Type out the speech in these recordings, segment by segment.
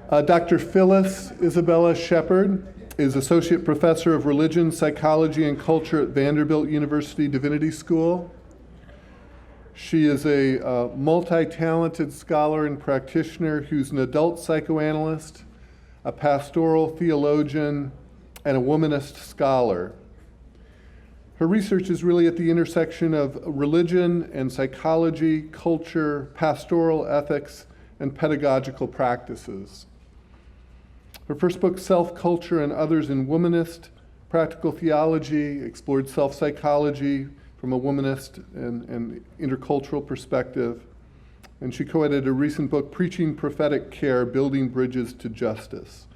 Dr. Phillis Isabella Sheppard is Associate Professor of Religion, Psychology, and Culture at Vanderbilt University Divinity School. She is a multi-talented scholar and practitioner who's an adult psychoanalyst, a pastoral theologian, and a womanist scholar. Her research is really at the intersection of religion and psychology, culture, pastoral ethics, and pedagogical practices. Her first book, Self, Culture, and Others in Womanist Practical Theology, explored self-psychology from a womanist and intercultural perspective. And she co-edited a recent book, Preaching Prophetic Care, Building Bridges to Justice.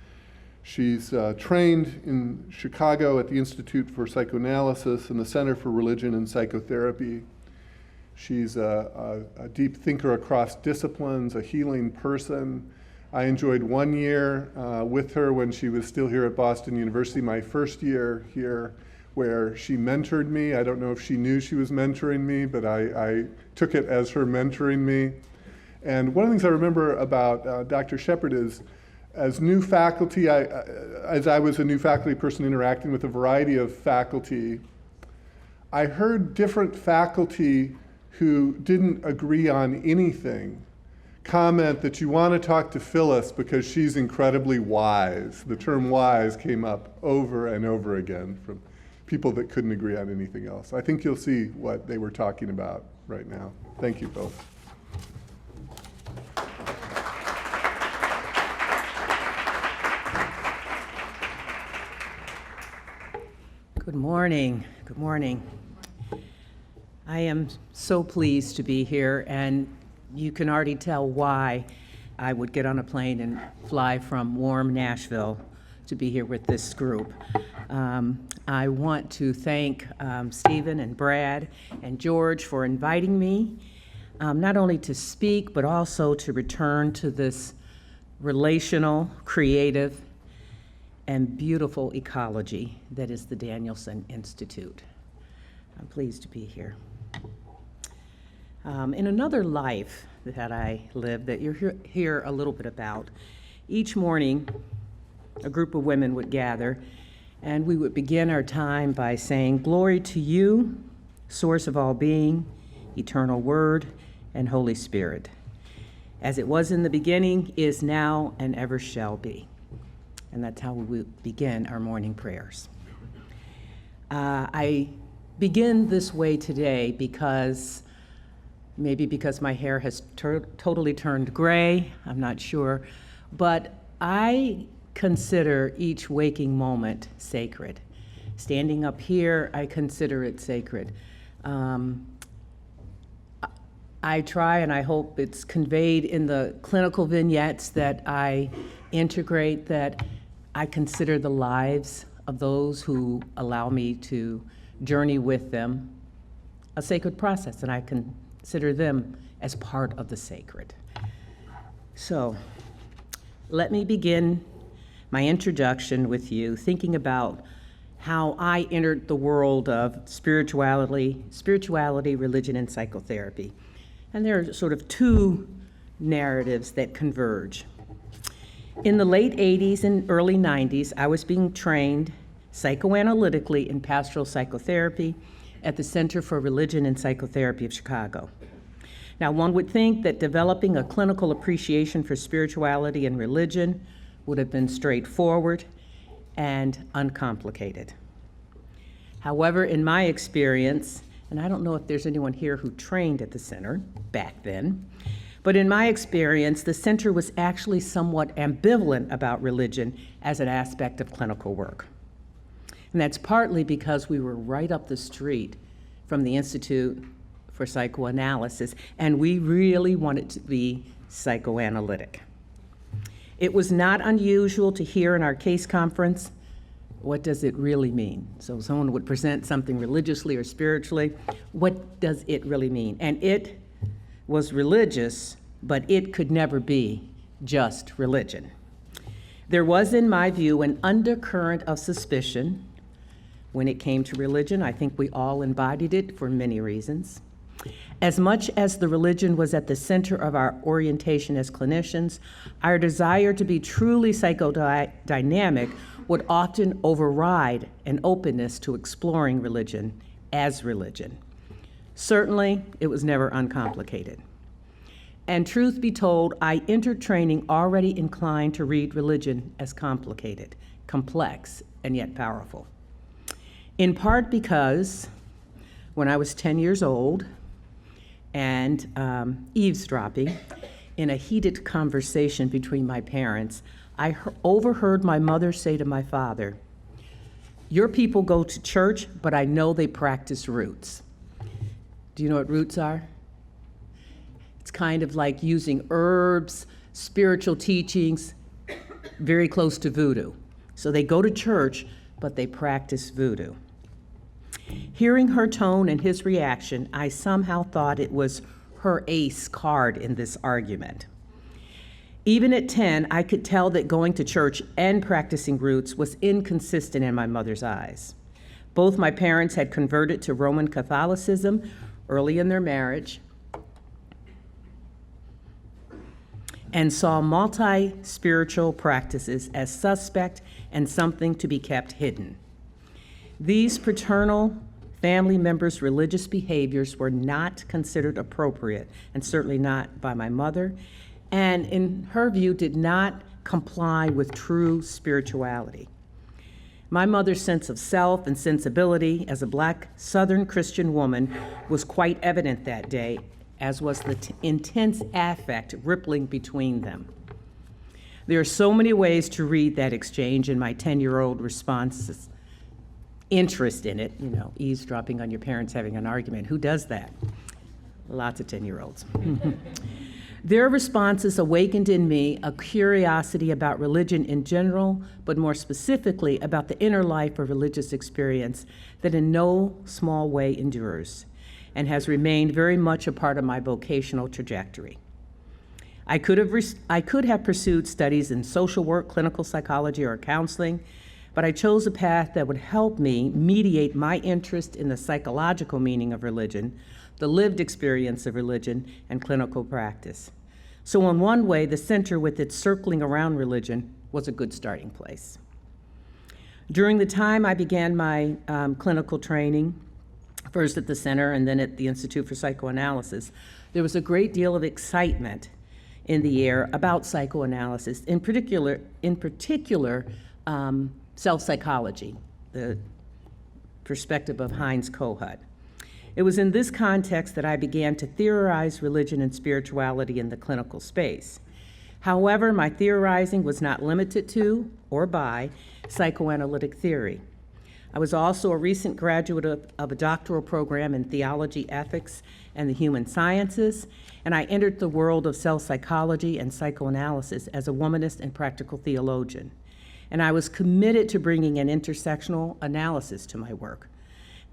She's trained in Chicago at the Institute for Psychoanalysis and the Center for Religion and Psychotherapy. She's a deep thinker across disciplines, a healing person. I enjoyed 1 year with her when she was still here at Boston University, my first year here, where she mentored me. I don't know if she knew she was mentoring me, but I took it as her mentoring me. And one of the things I remember about Dr. Sheppard is, as new faculty, as I was a new faculty person interacting with a variety of faculty, I heard different faculty who didn't agree on anything comment that you want to talk to Phyllis because she's incredibly wise. The term wise came up over and over again from people that couldn't agree on anything else. I think you'll see what they were talking about right now. Thank you both. Good morning. Good morning. I am so pleased to be here, and you can already tell why I would get on a plane and fly from warm Nashville to be here with this group. I want to thank Stephen and Brad and George for inviting me, not only to speak, but also to return to this relational, creative, and beautiful ecology that is the Danielson Institute. I'm pleased to be here. In another life that I lived that you'll hear a little bit about, each morning a group of women would gather and we would begin our time by saying, "Glory to you, source of all being, eternal word, and Holy Spirit, as it was in the beginning, is now, and ever shall be." And that's how we begin our morning prayers. I begin this way today because my hair has totally turned gray, I'm not sure, but I consider each waking moment sacred. Standing up here, I consider it sacred. I try, and I hope it's conveyed in the clinical vignettes that I integrate, that I consider the lives of those who allow me to journey with them a sacred process, and I consider them as part of the sacred. So let me begin my introduction with you thinking about how I entered the world of spirituality, religion, and psychotherapy. And there are sort of two narratives that converge. In the late 80s and early 90s, I was being trained psychoanalytically in pastoral psychotherapy at the Center for Religion and Psychotherapy of Chicago. Now, one would think that developing a clinical appreciation for spirituality and religion would have been straightforward and uncomplicated. However, in my experience, and I don't know if there's anyone here who trained at the center back then, but in my experience, the center was actually somewhat ambivalent about religion as an aspect of clinical work. And that's partly because we were right up the street from the Institute for Psychoanalysis, and we really wanted to be psychoanalytic. It was not unusual to hear in our case conference, what does it really mean? So someone would present something religiously or spiritually, what does it really mean? And it was religious, but it could never be just religion. There was, in my view, an undercurrent of suspicion when it came to religion. I think we all embodied it for many reasons. As much as the religion was at the center of our orientation as clinicians, our desire to be truly psychodynamic would often override an openness to exploring religion as religion. Certainly, it was never uncomplicated. And truth be told, I entered training already inclined to read religion as complicated, complex, and yet powerful. In part because when I was 10 years old and eavesdropping in a heated conversation between my parents, I overheard my mother say to my father, "Your people go to church, but I know they practice roots." Do you know what roots are? It's kind of like using herbs, spiritual teachings, very close to voodoo. So they go to church, but they practice voodoo. Hearing her tone and his reaction, I somehow thought it was her ace card in this argument. Even at 10, I could tell that going to church and practicing roots was inconsistent in my mother's eyes. Both my parents had converted to Roman Catholicism early in their marriage and saw multi-spiritual practices as suspect and something to be kept hidden. These paternal family members' religious behaviors were not considered appropriate, and certainly not by my mother, and in her view did not comply with true spirituality. My mother's sense of self and sensibility as a Black Southern Christian woman was quite evident that day, as was the intense affect rippling between them. There are so many ways to read that exchange, and my 10-year-old responses, interest in it, eavesdropping on your parents having an argument. Who does that? Lots of 10-year-olds. Their responses awakened in me a curiosity about religion in general, but more specifically about the inner life of religious experience that in no small way endures and has remained very much a part of my vocational trajectory. I could have pursued studies in social work, clinical psychology, or counseling, but I chose a path that would help me mediate my interest in the psychological meaning of religion, the lived experience of religion, and clinical practice. So in one way, the center with its circling around religion was a good starting place. During the time I began my clinical training, first at the center and then at the Institute for Psychoanalysis, there was a great deal of excitement in the air about psychoanalysis, in particular, self-psychology, the perspective of Heinz Kohut. It was in this context that I began to theorize religion and spirituality in the clinical space. However, my theorizing was not limited to or by psychoanalytic theory. I was also a recent graduate of a doctoral program in theology, ethics, and the human sciences, and I entered the world of self-psychology and psychoanalysis as a womanist and practical theologian. And I was committed to bringing an intersectional analysis to my work.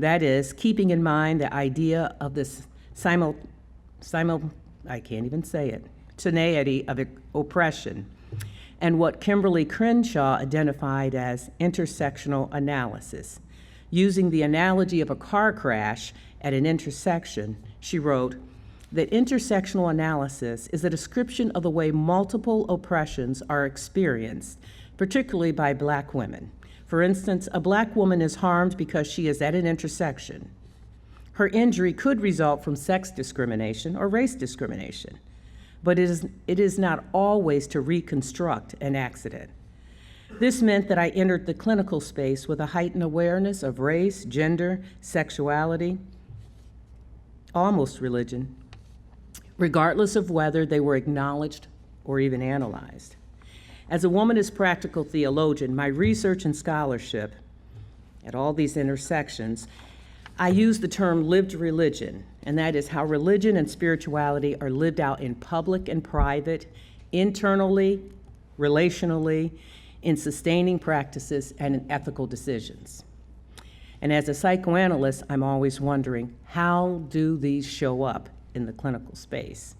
That is, keeping in mind the idea of this simultaneity of oppression, and what Kimberly Crenshaw identified as intersectional analysis. Using the analogy of a car crash at an intersection, she wrote that intersectional analysis is a description of the way multiple oppressions are experienced, particularly by Black women. For instance, a Black woman is harmed because she is at an intersection. Her injury could result from sex discrimination or race discrimination, but it is not always to reconstruct an accident. This meant that I entered the clinical space with a heightened awareness of race, gender, sexuality, almost religion, regardless of whether they were acknowledged or even analyzed. As a womanist practical theologian, my research and scholarship at all these intersections, I use the term lived religion, and that is how religion and spirituality are lived out in public and private, internally, relationally, in sustaining practices and in ethical decisions. And as a psychoanalyst, I'm always wondering, how do these show up in the clinical space?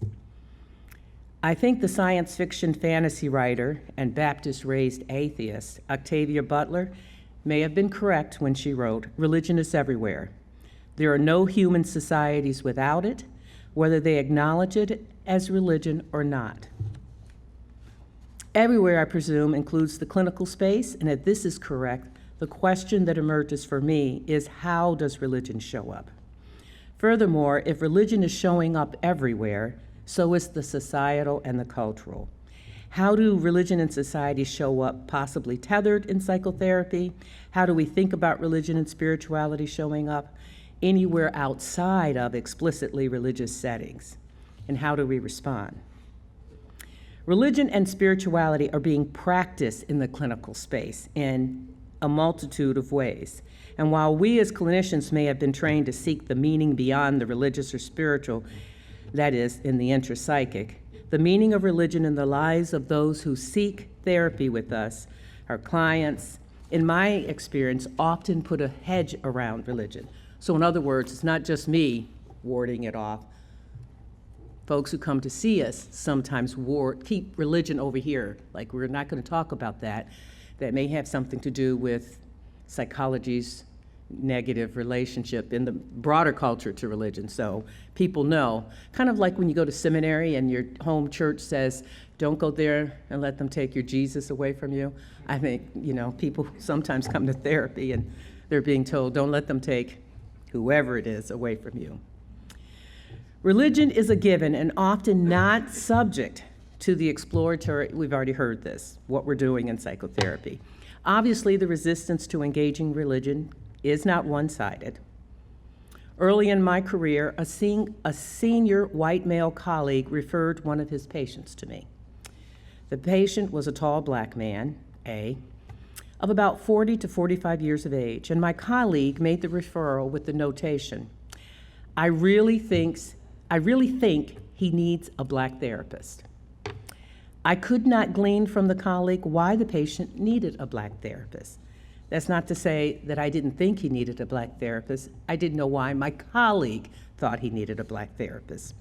I think the science fiction fantasy writer and Baptist-raised atheist Octavia Butler may have been correct when she wrote, "Religion is everywhere. There are no human societies without it, whether they acknowledge it as religion or not. Everywhere, I presume, includes the clinical space, and if this is correct, the question that emerges for me is, how does religion show up? Furthermore, if religion is showing up everywhere, so is the societal and the cultural. How do religion and society show up, possibly tethered in psychotherapy? How do we think about religion and spirituality showing up anywhere outside of explicitly religious settings? And how do we respond? Religion and spirituality are being practiced in the clinical space in a multitude of ways. And while we as clinicians may have been trained to seek the meaning beyond the religious or spiritual, that is, in the intrapsychic, the meaning of religion in the lives of those who seek therapy with us, our clients, in my experience, often put a hedge around religion. So in other words, it's not just me warding it off. Folks who come to see us sometimes keep religion over here, like we're not going to talk about that. That may have something to do with psychology's negative relationship in the broader culture to religion. So people know, kind of like when you go to seminary and your home church says, don't go there and let them take your Jesus away from you. I think, people sometimes come to therapy and they're being told, don't let them take whoever it is away from you. Religion is a given and often not subject to the exploratory, we've already heard this, what we're doing in psychotherapy. Obviously, the resistance to engaging religion is not one-sided. Early in my career, a senior white male colleague referred one of his patients to me. The patient was a tall black man, of about 40 to 45 years of age, and my colleague made the referral with the notation, I really think he needs a black therapist. I could not glean from the colleague why the patient needed a black therapist. That's not to say that I didn't think he needed a black therapist. I didn't know why my colleague thought he needed a black therapist,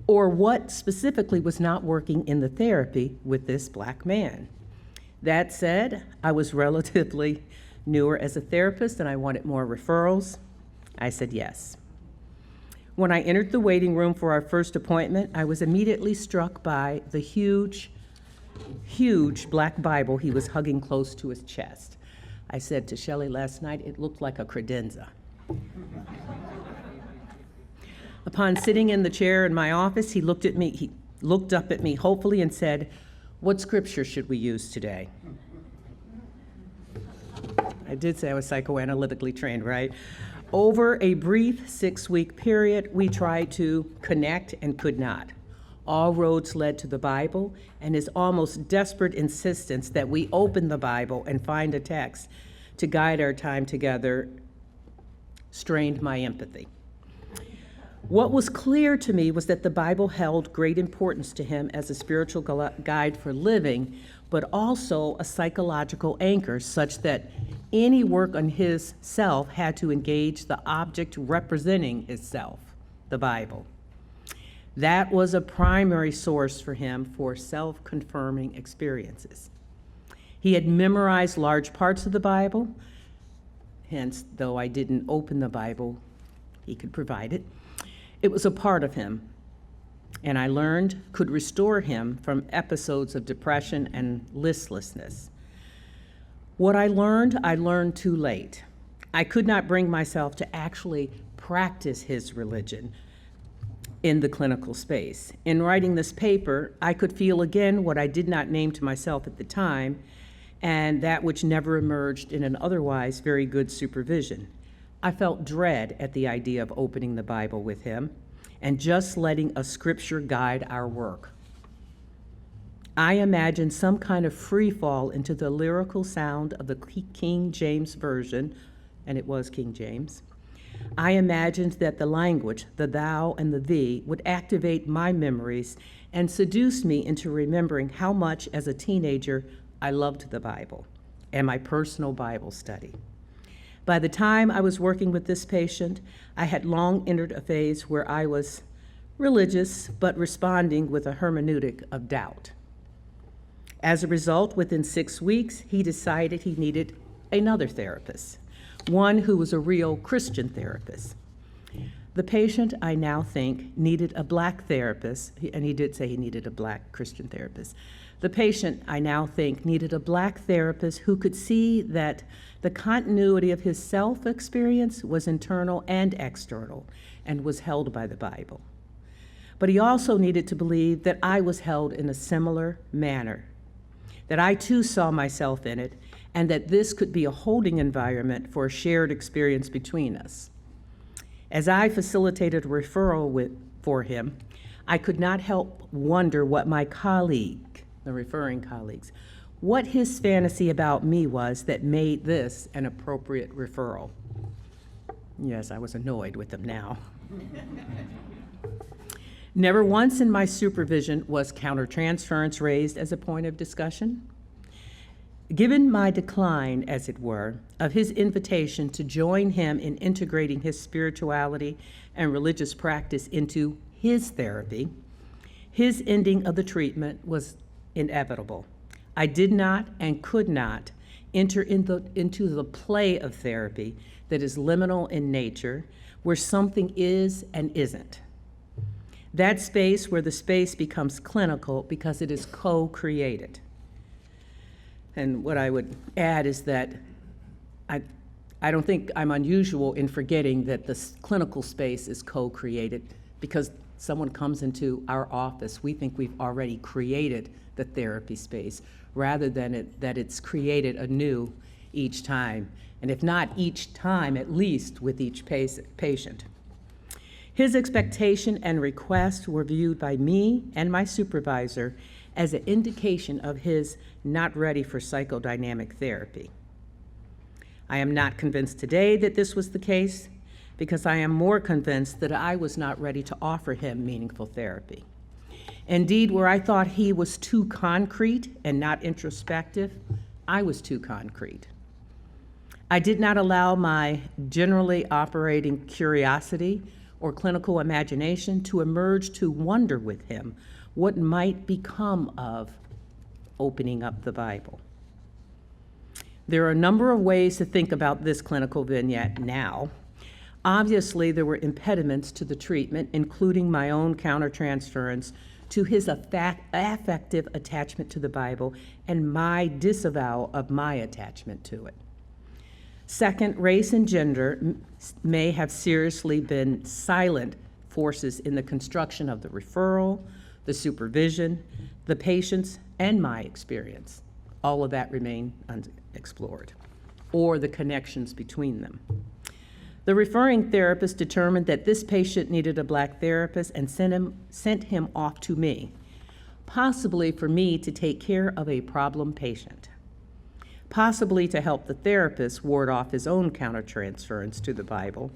or what specifically was not working in the therapy with this black man. That said, I was relatively newer as a therapist and I wanted more referrals. I said yes. When I entered the waiting room for our first appointment, I was immediately struck by the huge black Bible he was hugging close to his chest. I said to Shelley last night, it looked like a credenza. Upon sitting in the chair in my office, he looked up at me hopefully and said, what scripture should we use today? I did say I was psychoanalytically trained, right? Over a brief 6-week period, we tried to connect and could not. All roads led to the Bible, and his almost desperate insistence that we open the Bible and find a text to guide our time together strained my empathy. What was clear to me was that the Bible held great importance to him as a spiritual guide for living, but also a psychological anchor such that any work on his self had to engage the object representing his self, the Bible. That was a primary source for him for self-confirming experiences. He had memorized large parts of the Bible, hence, though I didn't open the Bible, he could provide it. It was a part of him, and I learned could restore him from episodes of depression and listlessness. What I learned too late. I could not bring myself to actually practice his religion in the clinical space. In writing this paper, I could feel again what I did not name to myself at the time, and that which never emerged in an otherwise very good supervision. I felt dread at the idea of opening the Bible with him and just letting a scripture guide our work. I imagined some kind of free fall into the lyrical sound of the King James Version, and it was King James. I imagined that the language, the thou and the thee, would activate my memories and seduce me into remembering how much as a teenager I loved the Bible and my personal Bible study. By the time I was working with this patient, I had long entered a phase where I was religious, but responding with a hermeneutic of doubt. As a result, within 6 weeks, he decided he needed another therapist, one who was a real Christian therapist. The patient, I now think, needed a black therapist, and he did say he needed a black Christian therapist. The patient, I now think, needed a black therapist who could see that the continuity of his self-experience was internal and external and was held by the Bible. But he also needed to believe that I was held in a similar manner, that I too saw myself in it, and that this could be a holding environment for a shared experience between us. As I facilitated a referral for him, I could not help wonder what my colleague, the referring colleagues, what his fantasy about me was that made this an appropriate referral. Yes, I was annoyed with him now. Never once in my supervision was countertransference raised as a point of discussion. Given my decline, as it were, of his invitation to join him in integrating his spirituality and religious practice into his therapy, his ending of the treatment was inevitable. I did not and could not enter into the play of therapy that is liminal in nature, where something is and isn't. That space where the space becomes clinical because it is co-created. And what I would add is that I don't think I'm unusual in forgetting that the clinical space is co-created, because someone comes into our office, we think we've already created the therapy space, rather than that it's created anew each time. And if not each time, at least with each patient. His expectation and request were viewed by me and my supervisor as an indication of his not ready for psychodynamic therapy. I am not convinced today that this was the case, because I am more convinced that I was not ready to offer him meaningful therapy. Indeed, where I thought he was too concrete and not introspective, I was too concrete. I did not allow my generally operating curiosity or clinical imagination to emerge to wonder with him what might become of opening up the Bible. There are a number of ways to think about this clinical vignette now. Obviously, there were impediments to the treatment, including my own countertransference to his affective attachment to the Bible and my disavowal of my attachment to it. Second, race and gender may have seriously been silent forces in the construction of the referral, the supervision, the patients, and my experience. All of that remain unexplored, or the connections between them. The referring therapist determined that this patient needed a black therapist and sent him off to me, possibly for me to take care of a problem patient, possibly to help the therapist ward off his own countertransference to the Bible,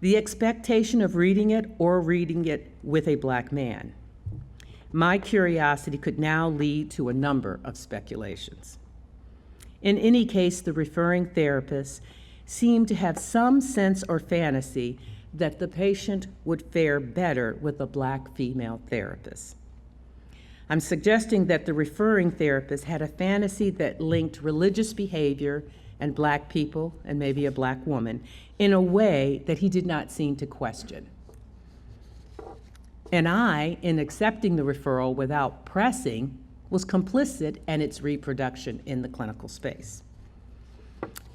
the expectation of reading it or reading it with a black man. My curiosity could now lead to a number of speculations. In any case, the referring therapist seemed to have some sense or fantasy that the patient would fare better with a black female therapist. I'm suggesting that the referring therapist had a fantasy that linked religious behavior and black people, and maybe a black woman, in a way that he did not seem to question. And I, in accepting the referral without pressing, was complicit in its reproduction in the clinical space.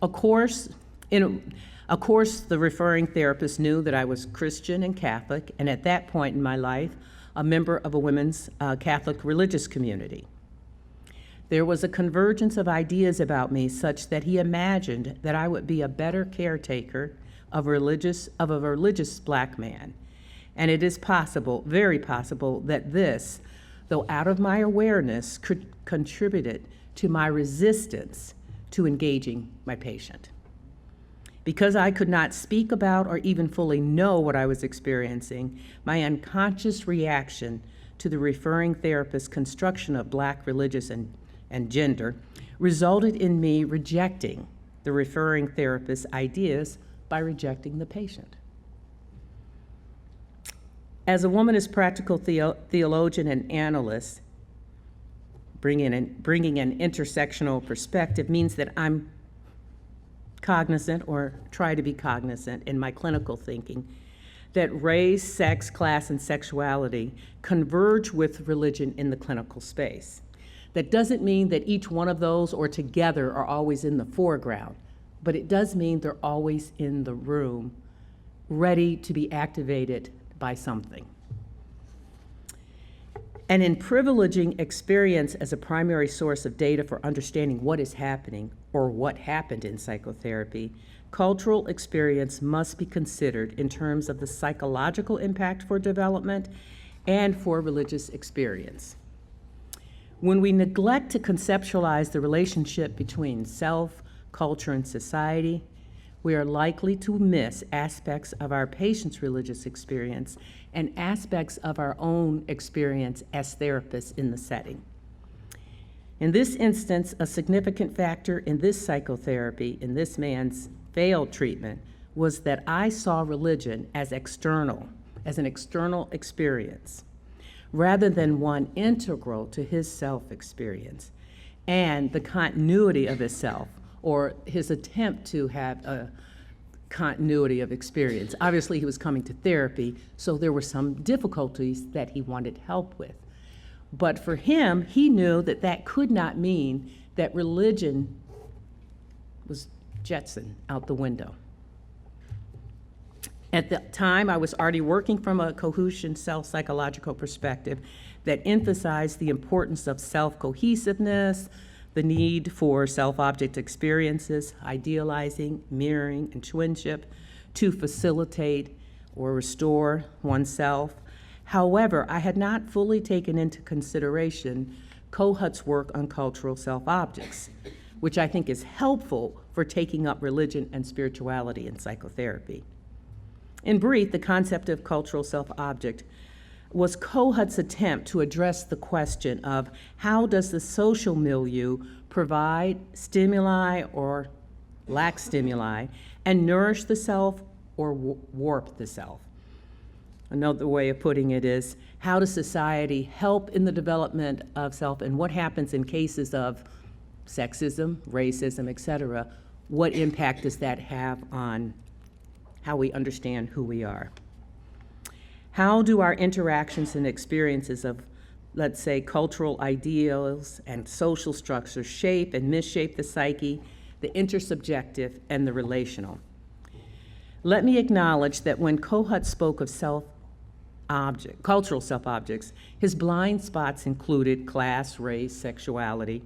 Of course, the referring therapist knew that I was Christian and Catholic, and at that point in my life, a member of a women's Catholic religious community. There was a convergence of ideas about me such that he imagined that I would be a better caretaker of a religious black man. And it is possible, very possible, that this, though out of my awareness, contributed to my resistance to engaging my patient. Because I could not speak about or even fully know what I was experiencing, my unconscious reaction to the referring therapist's construction of black religious and gender resulted in me rejecting the referring therapist's ideas by rejecting the patient. As a womanist practical theologian and analyst, bringing an intersectional perspective means that I'm cognizant, or try to be cognizant in my clinical thinking, that race, sex, class, and sexuality converge with religion in the clinical space. That doesn't mean that each one of those or together are always in the foreground, but it does mean they're always in the room, ready to be activated by something. And in privileging experience as a primary source of data for understanding what is happening or what happened in psychotherapy, cultural experience must be considered in terms of the psychological impact for development and for religious experience. When we neglect to conceptualize the relationship between self, culture, and society, we are likely to miss aspects of our patient's religious experience and aspects of our own experience as therapists in the setting. In this instance, a significant factor in this psychotherapy, in this man's failed treatment, was that I saw religion as external, as an external experience, rather than one integral to his self-experience and the continuity of his self, or his attempt to have a continuity of experience. Obviously, he was coming to therapy, so there were some difficulties that he wanted help with. But for him, he knew that that could not mean that religion was jettisoned out the window. At the time, I was already working from a cohesion self-psychological perspective that emphasized the importance of self-cohesiveness, the need for self-object experiences, idealizing, mirroring, and twinship to facilitate or restore oneself. However, I had not fully taken into consideration Kohut's work on cultural self-objects, which I think is helpful for taking up religion and spirituality in psychotherapy. In brief, the concept of cultural self-object was Kohut's attempt to address the question of how does the social milieu provide stimuli or lack stimuli and nourish the self or warp the self. Another way of putting it is, how does society help in the development of self, and what happens in cases of sexism, racism, etc.? What impact does that have on how we understand who we are? How do our interactions and experiences of, let's say, cultural ideals and social structures shape and misshape the psyche, the intersubjective, and the relational? Let me acknowledge that when Kohut spoke of cultural self-objects, his blind spots included class, race, sexuality,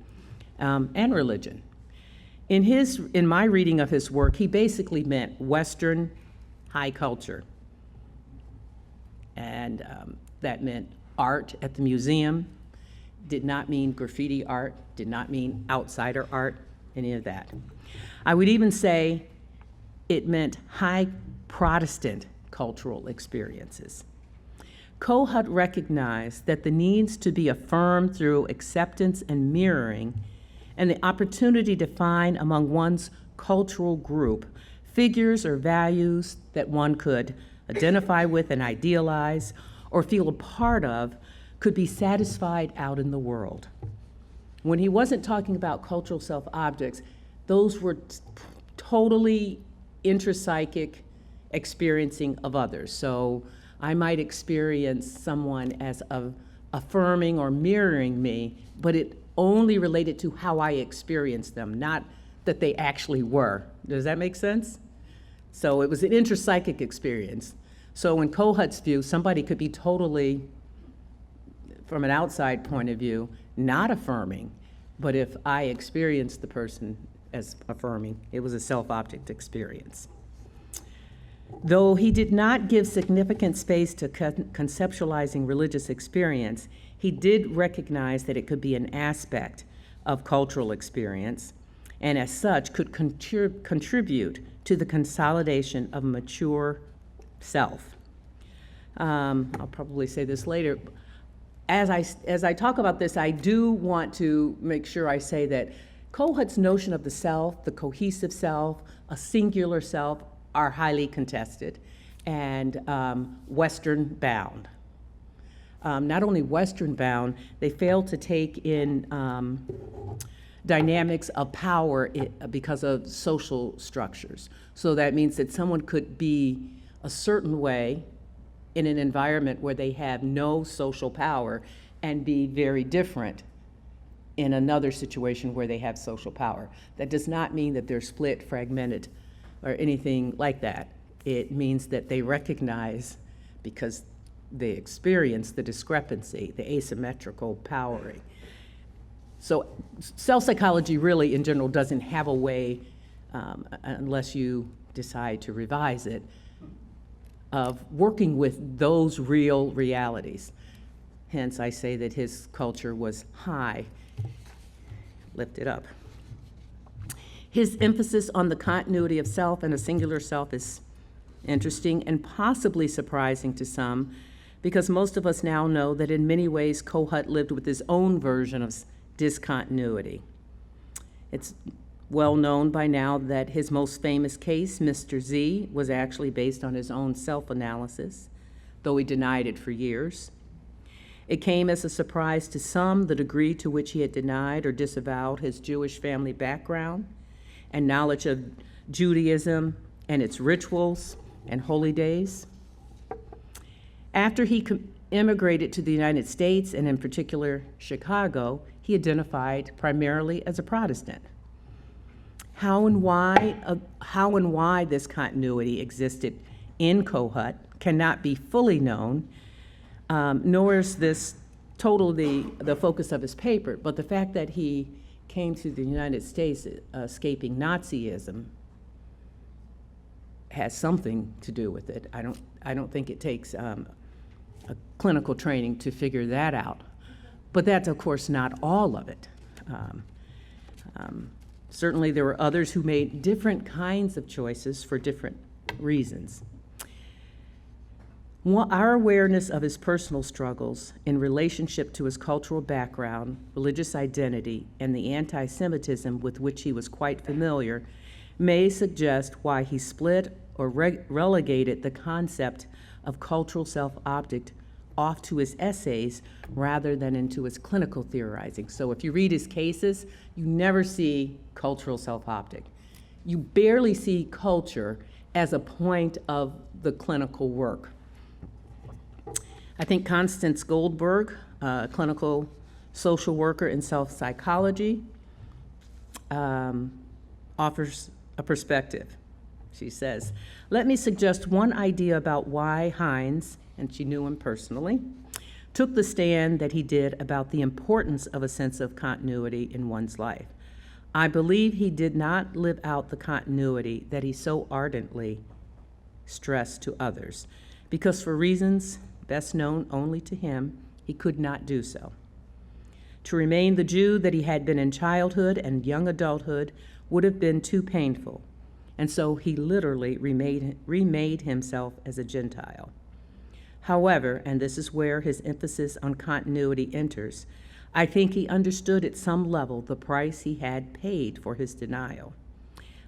and religion. In my reading of his work, he basically meant Western high culture. And that meant art at the museum, did not mean graffiti art, did not mean outsider art, any of that. I would even say it meant high Protestant cultural experiences. Kohut recognized that the needs to be affirmed through acceptance and mirroring, and the opportunity to find among one's cultural group figures or values that one could identify with and idealize or feel a part of could be satisfied out in the world. When he wasn't talking about cultural self-objects, those were totally intrapsychic experiencing of others. So I might experience someone as affirming or mirroring me, but it only related to how I experienced them, not that they actually were. Does that make sense? So it was an intrapsychic experience. So in Kohut's view, somebody could be totally, from an outside point of view, not affirming, but if I experienced the person as affirming, it was a self-object experience. Though he did not give significant space to conceptualizing religious experience, he did recognize that it could be an aspect of cultural experience, and as such could contribute to the consolidation of mature self. I'll probably say this later. As I talk about this, I do want to make sure I say that Kohut's notion of the self, the cohesive self, a singular self, are highly contested and Western bound. Not only Western bound, they fail to take in dynamics of power because of social structures. So that means that someone could be a certain way in an environment where they have no social power and be very different in another situation where they have social power. That does not mean that they're split, fragmented, or anything like that. It means that they recognize, because they experience the discrepancy, the asymmetrical powering. So self-psychology really, in general, doesn't have a way, unless you decide to revise it, of working with those real realities. Hence, I say that his culture was high, lifted up. His emphasis on the continuity of self and a singular self is interesting and possibly surprising to some, because most of us now know that in many ways Kohut lived with his own version of discontinuity. It's well known by now that his most famous case, Mr. Z, was actually based on his own self-analysis, though he denied it for years. It came as a surprise to some the degree to which he had denied or disavowed his Jewish family background and knowledge of Judaism and its rituals and holy days. After he immigrated to the United States, and in particular Chicago, he identified primarily as a Protestant. How and why this continuity existed in Kohut cannot be fully known, nor is this totally the focus of his paper, but the fact that he came to the United States escaping Nazism has something to do with it. I don't think it takes a clinical training to figure that out. But that's, of course, not all of it. Certainly there were others who made different kinds of choices for different reasons. Our awareness of his personal struggles in relationship to his cultural background, religious identity, and the anti-Semitism with which he was quite familiar may suggest why he split or relegated the concept of cultural self-object off to his essays rather than into his clinical theorizing. So if you read his cases, you never see cultural self-object. You barely see culture as a point of the clinical work. I think Constance Goldberg, clinical social worker in self-psychology, offers a perspective. She says, "Let me suggest one idea about why Hines," and she knew him personally, "took the stand that he did about the importance of a sense of continuity in one's life. I believe he did not live out the continuity that he so ardently stressed to others, because for reasons best known only to him, he could not do so. To remain the Jew that he had been in childhood and young adulthood would have been too painful, and so he literally remade himself as a Gentile. However, and this is where his emphasis on continuity enters, I think he understood at some level the price he had paid for his denial.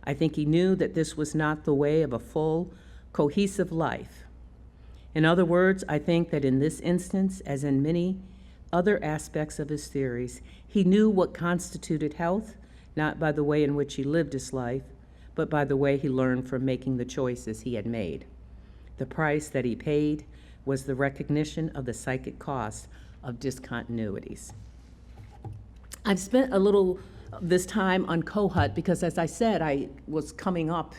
I think he knew that this was not the way of a full, cohesive life. In other words, I think that in this instance, as in many other aspects of his theories, he knew what constituted health, not by the way in which he lived his life, but by the way he learned from making the choices he had made. The price that he paid was the recognition of the psychic cost of discontinuities." I've spent a little of this time on Kohut because, as I said, I was coming up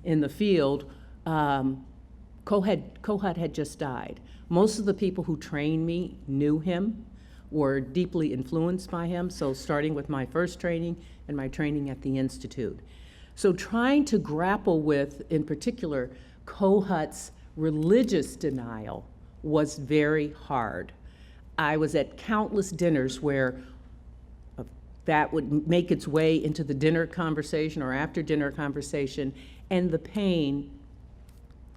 in the field. Kohut had just died. Most of the people who trained me knew him, were deeply influenced by him, so starting with my first training and my training at the Institute. So trying to grapple with, in particular, Kohut's religious denial was very hard. I was at countless dinners where that would make its way into the dinner conversation or after dinner conversation, and the pain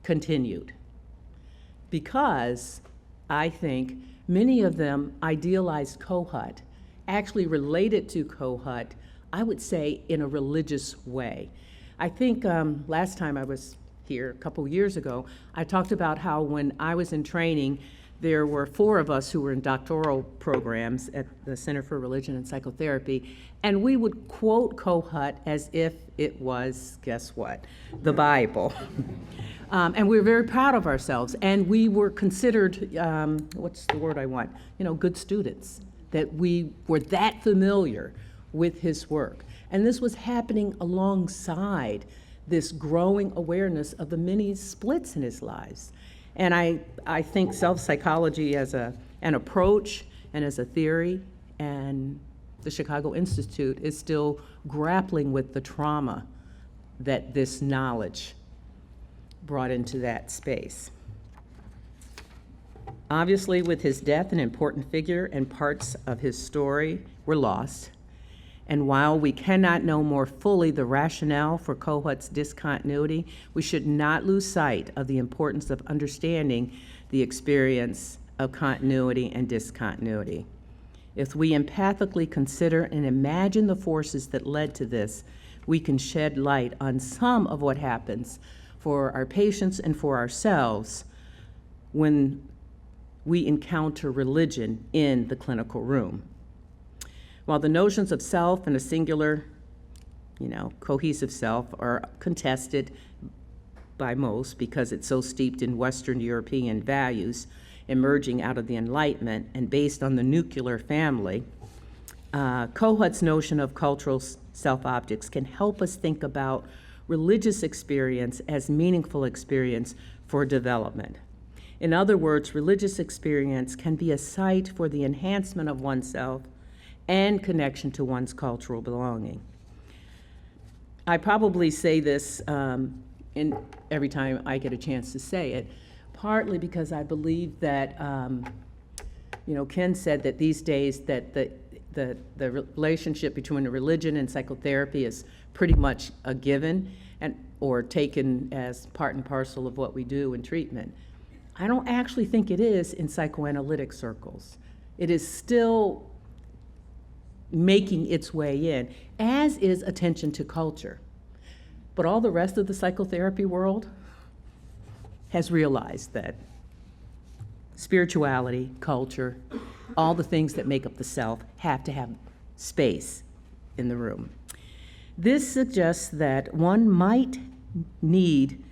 continued. Because I think many of them idealized Kohut, actually related to Kohut, I would say in a religious way. I think last time I was here, a couple years ago, I talked about how when I was in training, there were 4 of us who were in doctoral programs at the Center for Religion and Psychotherapy, and we would quote Kohut as if it was, guess what, the Bible. And we were very proud of ourselves, and we were considered, what's the word I want, good students, that we were that familiar with his work. And this was happening alongside this growing awareness of the many splits in his lives. And I think self-psychology as an approach and as a theory, and the Chicago Institute is still grappling with the trauma that this knowledge brought into that space. Obviously, with his death, an important figure and parts of his story were lost. And while we cannot know more fully the rationale for Kohut's discontinuity, we should not lose sight of the importance of understanding the experience of continuity and discontinuity. If we empathically consider and imagine the forces that led to this, we can shed light on some of what happens for our patients and for ourselves when we encounter religion in the clinical room. While the notions of self and a singular, cohesive self are contested by most because it's so steeped in Western European values emerging out of the Enlightenment and based on the nuclear family, Kohut's notion of cultural self-objects can help us think about religious experience as meaningful experience for development. In other words, religious experience can be a site for the enhancement of oneself and connection to one's cultural belonging. I probably say this in every time I get a chance to say it, partly because I believe that, Ken said that these days that the relationship between a religion and psychotherapy is pretty much a given or taken as part and parcel of what we do in treatment. I don't actually think it is in psychoanalytic circles. It is still making its way in, as is attention to culture. But all the rest of the psychotherapy world has realized that spirituality, culture, all the things that make up the self have to have space in the room. This suggests that one might need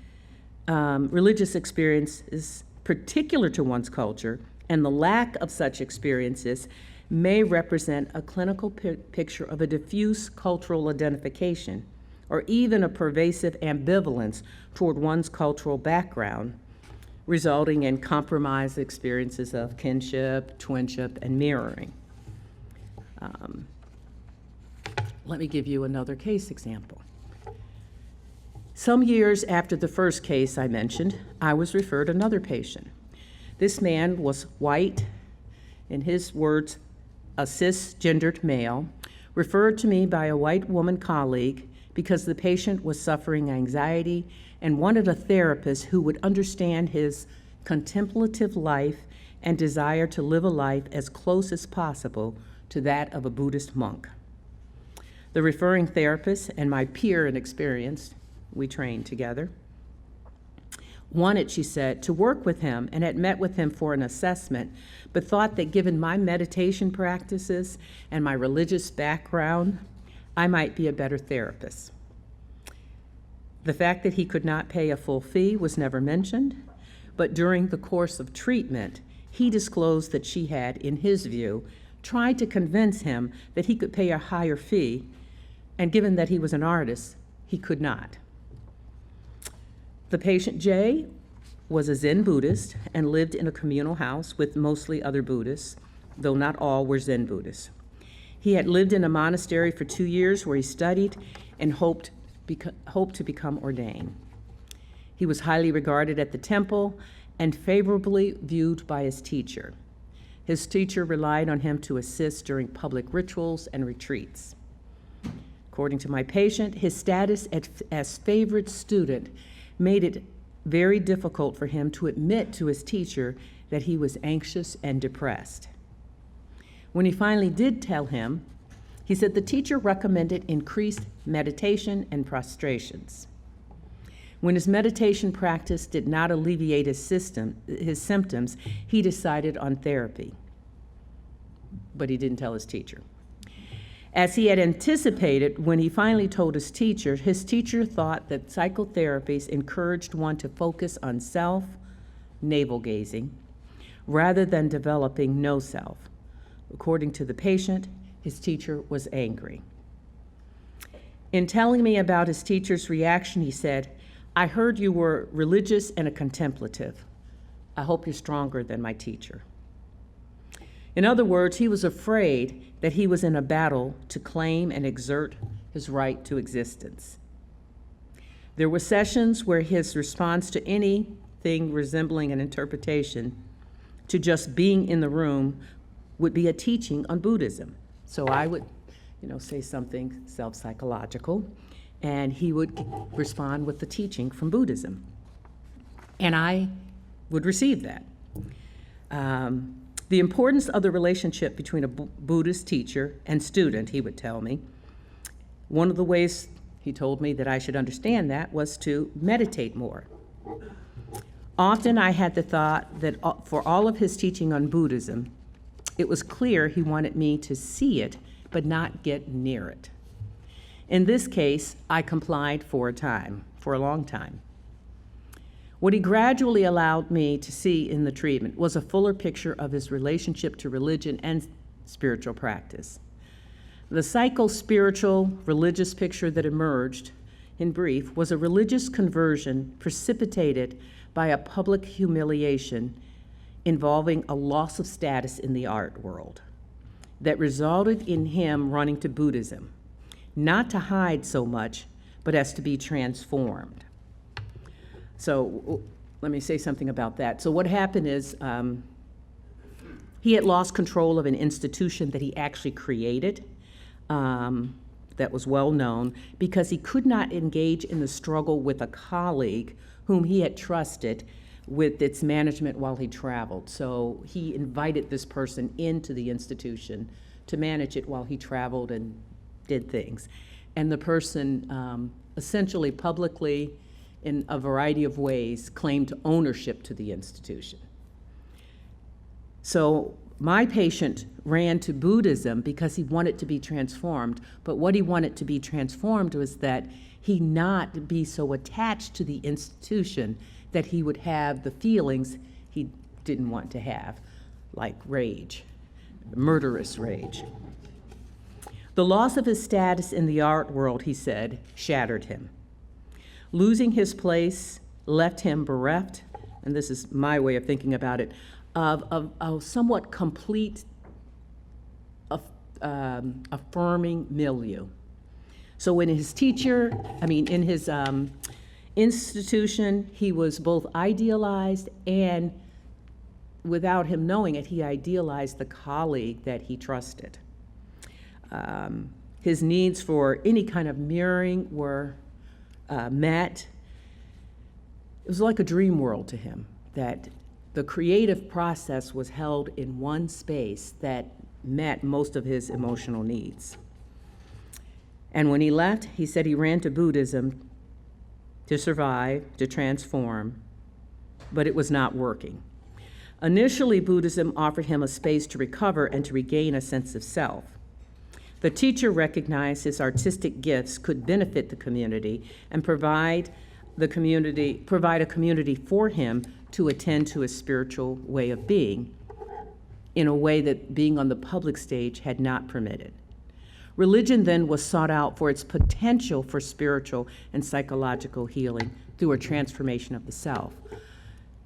religious experiences particular to one's culture, and the lack of such experiences may represent a clinical picture of a diffuse cultural identification, or even a pervasive ambivalence toward one's cultural background, resulting in compromised experiences of kinship, twinship, and mirroring. Let me give you another case example. Some years after the first case I mentioned, I was referred another patient. This man was white, in his words, a cisgendered male, referred to me by a white woman colleague because the patient was suffering anxiety and wanted a therapist who would understand his contemplative life and desire to live a life as close as possible to that of a Buddhist monk. The referring therapist and my peer in experience, we trained together, wanted, she said, to work with him and had met with him for an assessment, but thought that given my meditation practices and my religious background, I might be a better therapist. The fact that he could not pay a full fee was never mentioned, but during the course of treatment, he disclosed that she had, in his view, tried to convince him that he could pay a higher fee, and given that he was an artist, he could not. The patient, Jay, was a Zen Buddhist and lived in a communal house with mostly other Buddhists, though not all were Zen Buddhists. He had lived in a monastery for 2 years where he studied and hoped to become ordained. He was highly regarded at the temple and favorably viewed by his teacher. His teacher relied on him to assist during public rituals and retreats. According to my patient, his status as favorite student made it very difficult for him to admit to his teacher that he was anxious and depressed. When he finally did tell him, he said the teacher recommended increased meditation and prostrations. When his meditation practice did not alleviate his symptoms, he decided on therapy. But he didn't tell his teacher. As he had anticipated, when he finally told his teacher thought that psychotherapies encouraged one to focus on self, navel-gazing, rather than developing no self. According to the patient, his teacher was angry. In telling me about his teacher's reaction, he said, "I heard you were religious and a contemplative. I hope you're stronger than my teacher." In other words, he was afraid that he was in a battle to claim and exert his right to existence. There were sessions where his response to anything resembling an interpretation, to just being in the room, would be a teaching on Buddhism. So I would, say something self-psychological, and he would respond with the teaching from Buddhism. And I would receive that. The importance of the relationship between a Buddhist teacher and student, he would tell me. One of the ways he told me that I should understand that was to meditate more. Often I had the thought that for all of his teaching on Buddhism, it was clear he wanted me to see it, but not get near it. In this case, I complied for a long time. What he gradually allowed me to see in the treatment was a fuller picture of his relationship to religion and spiritual practice. The psycho-spiritual religious picture that emerged, in brief, was a religious conversion precipitated by a public humiliation involving a loss of status in the art world that resulted in him running to Buddhism, not to hide so much, but as to be transformed. So let me say something about that. So what happened is he had lost control of an institution that he actually created that was well known because he could not engage in the struggle with a colleague whom he had trusted with its management while he traveled. So he invited this person into the institution to manage it while he traveled and did things. And the person essentially publicly, in a variety of ways, claimed ownership to the institution. So my patient ran to Buddhism because he wanted to be transformed, but what he wanted to be transformed was that he not be so attached to the institution that he would have the feelings he didn't want to have, like rage, murderous rage. The loss of his status in the art world, he said, shattered him. Losing his place left him bereft, and this is my way of thinking about it, of a somewhat complete affirming milieu. So in his institution, he was both idealized and, without him knowing it, he idealized the colleague that he trusted. His needs for any kind of mirroring were met. It was like a dream world to him, that the creative process was held in one space that met most of his emotional needs. And when he left, he said he ran to Buddhism to survive, to transform, but it was not working. Initially, Buddhism offered him a space to recover and to regain a sense of self. The teacher recognized his artistic gifts could benefit the community and provide a community for him to attend to his spiritual way of being in a way that being on the public stage had not permitted. Religion then was sought out for its potential for spiritual and psychological healing through a transformation of the self.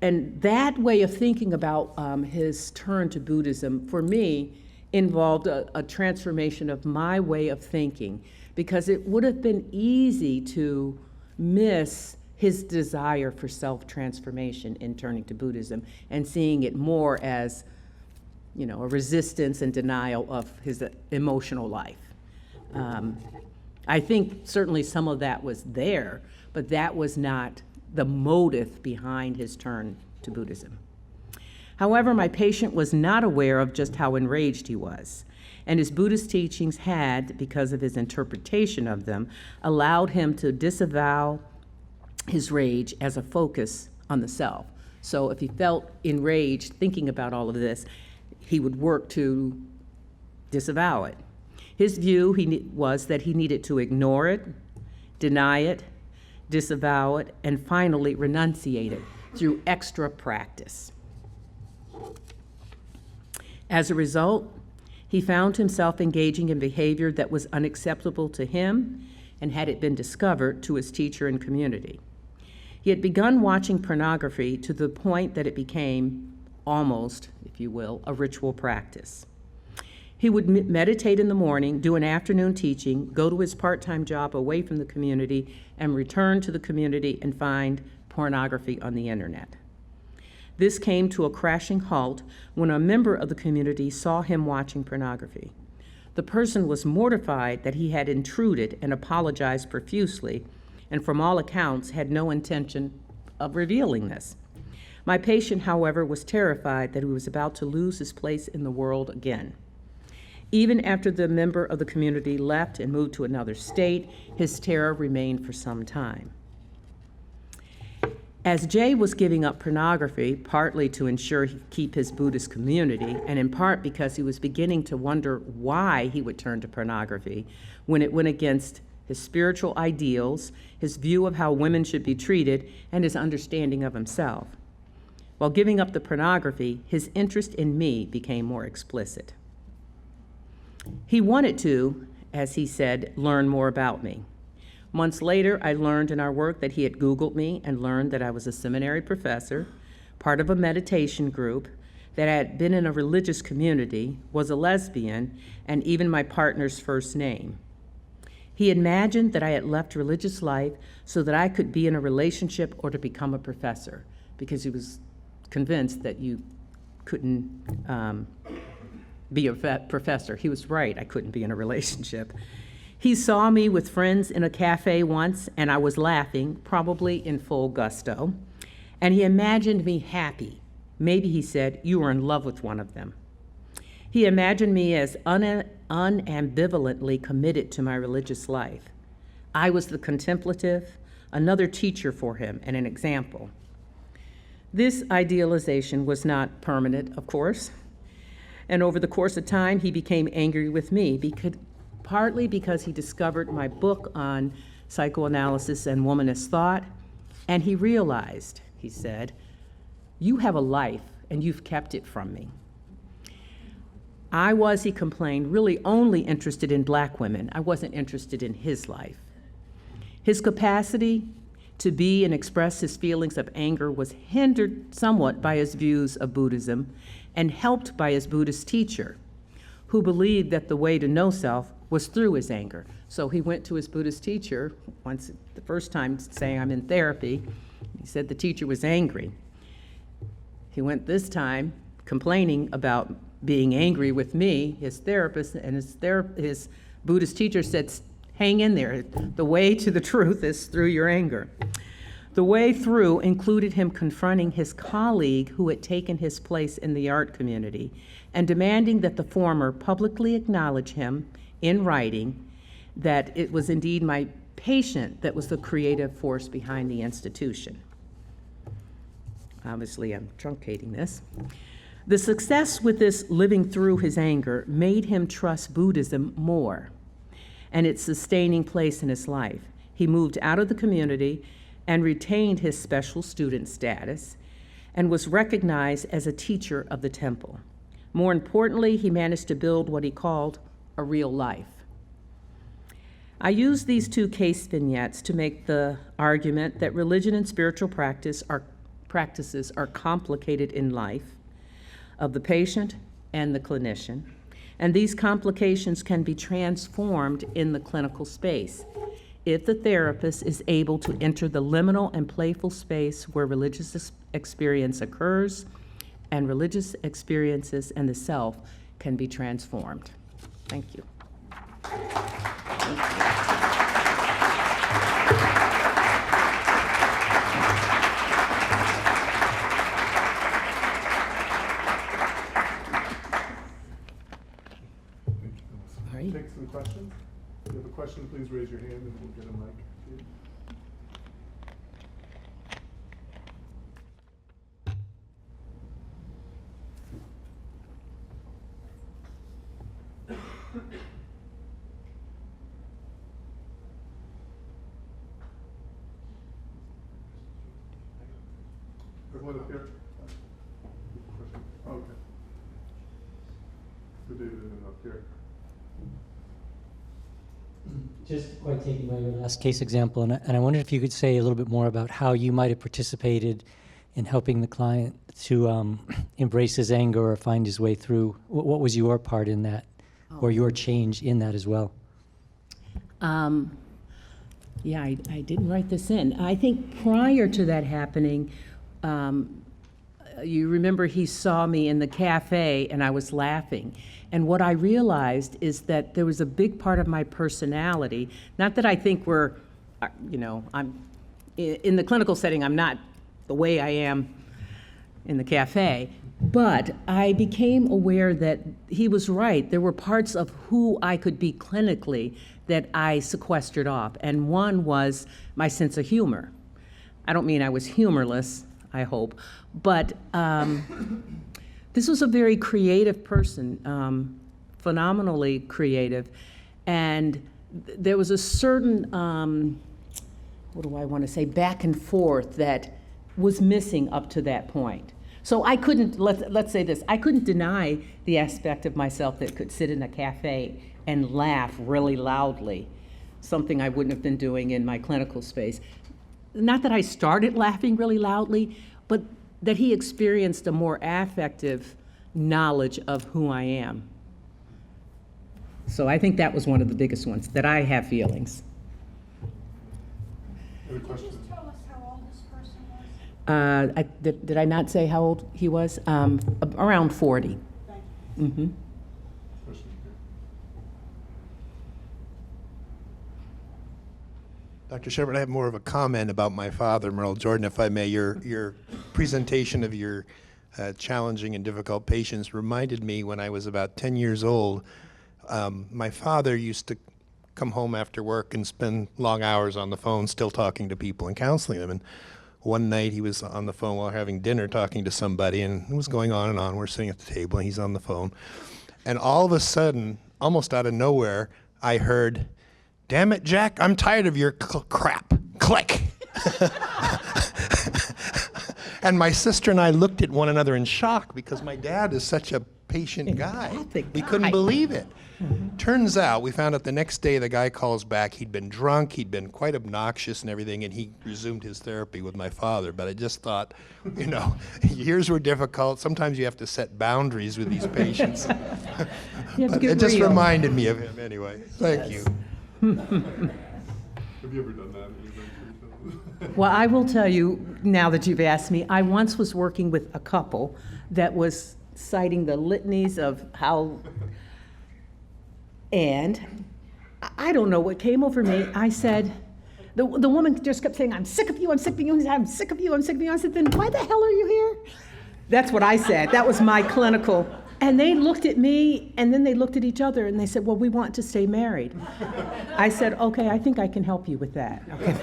And that way of thinking about his turn to Buddhism, for me, involved a transformation of my way of thinking, because it would have been easy to miss his desire for self-transformation in turning to Buddhism and seeing it more as, a resistance and denial of his emotional life. I think certainly some of that was there, but that was not the motive behind his turn to Buddhism. However, my patient was not aware of just how enraged he was, and his Buddhist teachings had, because of his interpretation of them, allowed him to disavow his rage as a focus on the self. So if he felt enraged thinking about all of this, he would work to disavow it. His view was that he needed to ignore it, deny it, disavow it, and finally renunciate it through extra practice. As a result, he found himself engaging in behavior that was unacceptable to him and had it been discovered to his teacher and community. He had begun watching pornography to the point that it became almost, if you will, a ritual practice. He would meditate in the morning, do an afternoon teaching, go to his part-time job away from the community, and return to the community and find pornography on the internet. This came to a crashing halt when a member of the community saw him watching pornography. The person was mortified that he had intruded and apologized profusely, and from all accounts had no intention of revealing this. My patient, however, was terrified that he was about to lose his place in the world again. Even after the member of the community left and moved to another state, his terror remained for some time. As Jay was giving up pornography, partly to ensure he keep his Buddhist community, and in part because he was beginning to wonder why he would turn to pornography when it went against his spiritual ideals, his view of how women should be treated, and his understanding of himself. While giving up the pornography, his interest in me became more explicit. He wanted to, as he said, learn more about me. Months later, I learned in our work that he had Googled me and learned that I was a seminary professor, part of a meditation group, that I had been in a religious community, was a lesbian, and even my partner's first name. He imagined that I had left religious life so that I could be in a relationship or to become a professor, because he was convinced that you couldn't be a professor. He was right, I couldn't be in a relationship. He saw me with friends in a cafe once, and I was laughing, probably in full gusto, and he imagined me happy. Maybe, he said, you were in love with one of them. He imagined me as unambivalently committed to my religious life. I was the contemplative, another teacher for him, and an example. This idealization was not permanent, of course, and over the course of time, he became angry with me, partly because he discovered my book on psychoanalysis and womanist thought, and he realized, he said, you have a life and you've kept it from me. I was, he complained, really only interested in Black women. I wasn't interested in his life. His capacity to be and express his feelings of anger was hindered somewhat by his views of Buddhism and helped by his Buddhist teacher, who believed that the way to know self was through his anger. So he went to his Buddhist teacher once, the first time, saying, I'm in therapy. He said the teacher was angry. He went this time complaining about being angry with me, his therapist, and his Buddhist teacher said, hang in there. The way to the truth is through your anger. The way through included him confronting his colleague who had taken his place in the art community and demanding that the former publicly acknowledge him in writing that it was indeed my patient that was the creative force behind the institution. Obviously, I'm truncating this. The success with this living through his anger made him trust Buddhism more and its sustaining place in his life. He moved out of the community and retained his special student status and was recognized as a teacher of the temple. More importantly, he managed to build what he called a real life. I use these two case vignettes to make the argument that religion and spiritual practices are complicated in life of the patient and the clinician, and these complications can be transformed in the clinical space if the therapist is able to enter the liminal and playful space where religious experience occurs, and religious experiences and the self can be transformed. Thank you. Take some questions. If you have a question, please raise your hand and we'll get a mic to you. One up here. Okay. So David, and then up here. Just quite taking by your last case example, and I wondered if you could say a little bit more about how you might have participated in helping the client to embrace his anger or find his way through. What was your part in that, or your change in that as well? Yeah, I didn't write this in. I think prior to that happening, you remember he saw me in the cafe and I was laughing. And what I realized is that there was a big part of my personality, not that I think I'm in the clinical setting, I'm not the way I am in the cafe, but I became aware that he was right. There were parts of who I could be clinically that I sequestered off, and one was my sense of humor. I don't mean I was humorless, I hope, but this was a very creative person, phenomenally creative, and there was a certain, what do I want to say, back and forth that was missing up to that point. So I couldn't, let's say this, I couldn't deny the aspect of myself that could sit in a cafe and laugh really loudly, something I wouldn't have been doing in my clinical space. Not that I started laughing really loudly, but that he experienced a more affective knowledge of who I am. So I think that was one of the biggest ones, that I have feelings. Any questions? Just tell us how old this person was. Did I not say how old he was? Around 40. Thank you. Mm-hmm. Question here. Dr. Sheppard, I have more of a comment about my father, Merle Jordan, if I may. Your presentation of your challenging and difficult patients reminded me when I was about 10 years old. My father used to come home after work and spend long hours on the phone still talking to people and counseling them. And one night he was on the phone while having dinner talking to somebody, and it was going on and on. We're sitting at the table and he's on the phone. And all of a sudden, almost out of nowhere, I heard, "Damn it, Jack, I'm tired of your crap." Click. And my sister and I looked at one another in shock because my dad is such a patient guy. We couldn't believe it. Mm-hmm. Turns out, we found out the next day the guy calls back. He'd been drunk, he'd been quite obnoxious and everything, and he resumed his therapy with my father. But I just thought, years were difficult. Sometimes you have to set boundaries with these patients. But it just reminded me of him anyway. Thank you. Have you ever done that? Well, I will tell you, now that you've asked me, I once was working with a couple that was citing the litanies of how, and I don't know what came over me. I said, the woman just kept saying, "I'm sick of you, I'm sick of you, I'm sick of you, I'm sick of you." I said, "Then why the hell are you here?" That's what I said. That was my clinical. And they looked at me, and then they looked at each other, and they said, "Well, we want to stay married." I said, "Okay, I think I can help you with that." Okay.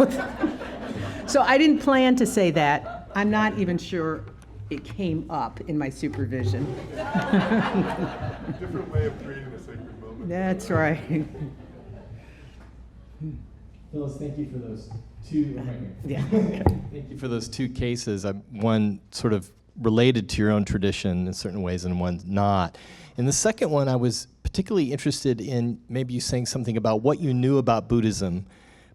So I didn't plan to say that. I'm not even sure it came up in my supervision. Different way of creating a sacred moment. That's right. Phyllis, thank you for those two. Yeah. Thank you for those two cases. One sort of related to your own tradition in certain ways, and one not. In the second one, I was particularly interested in maybe you saying something about what you knew about Buddhism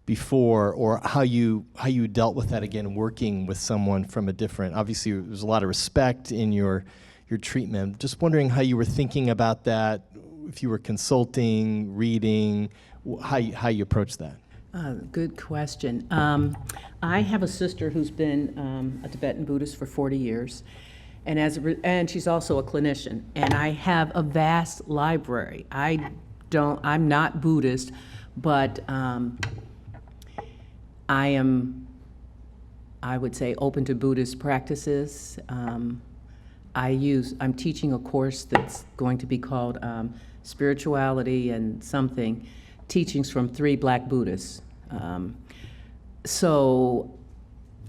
before, or how you dealt with that again, working with someone from a different. Obviously, there's a lot of respect in your treatment. Just wondering how you were thinking about that, if you were consulting, reading, how you approach that. Good question. I have a sister who's been a Tibetan Buddhist for 40 years, and and she's also a clinician. And I have a vast library. I'm not Buddhist, but I am, I would say, open to Buddhist practices. I'm teaching a course that's going to be called Spirituality and something, teachings from 3 Black Buddhists.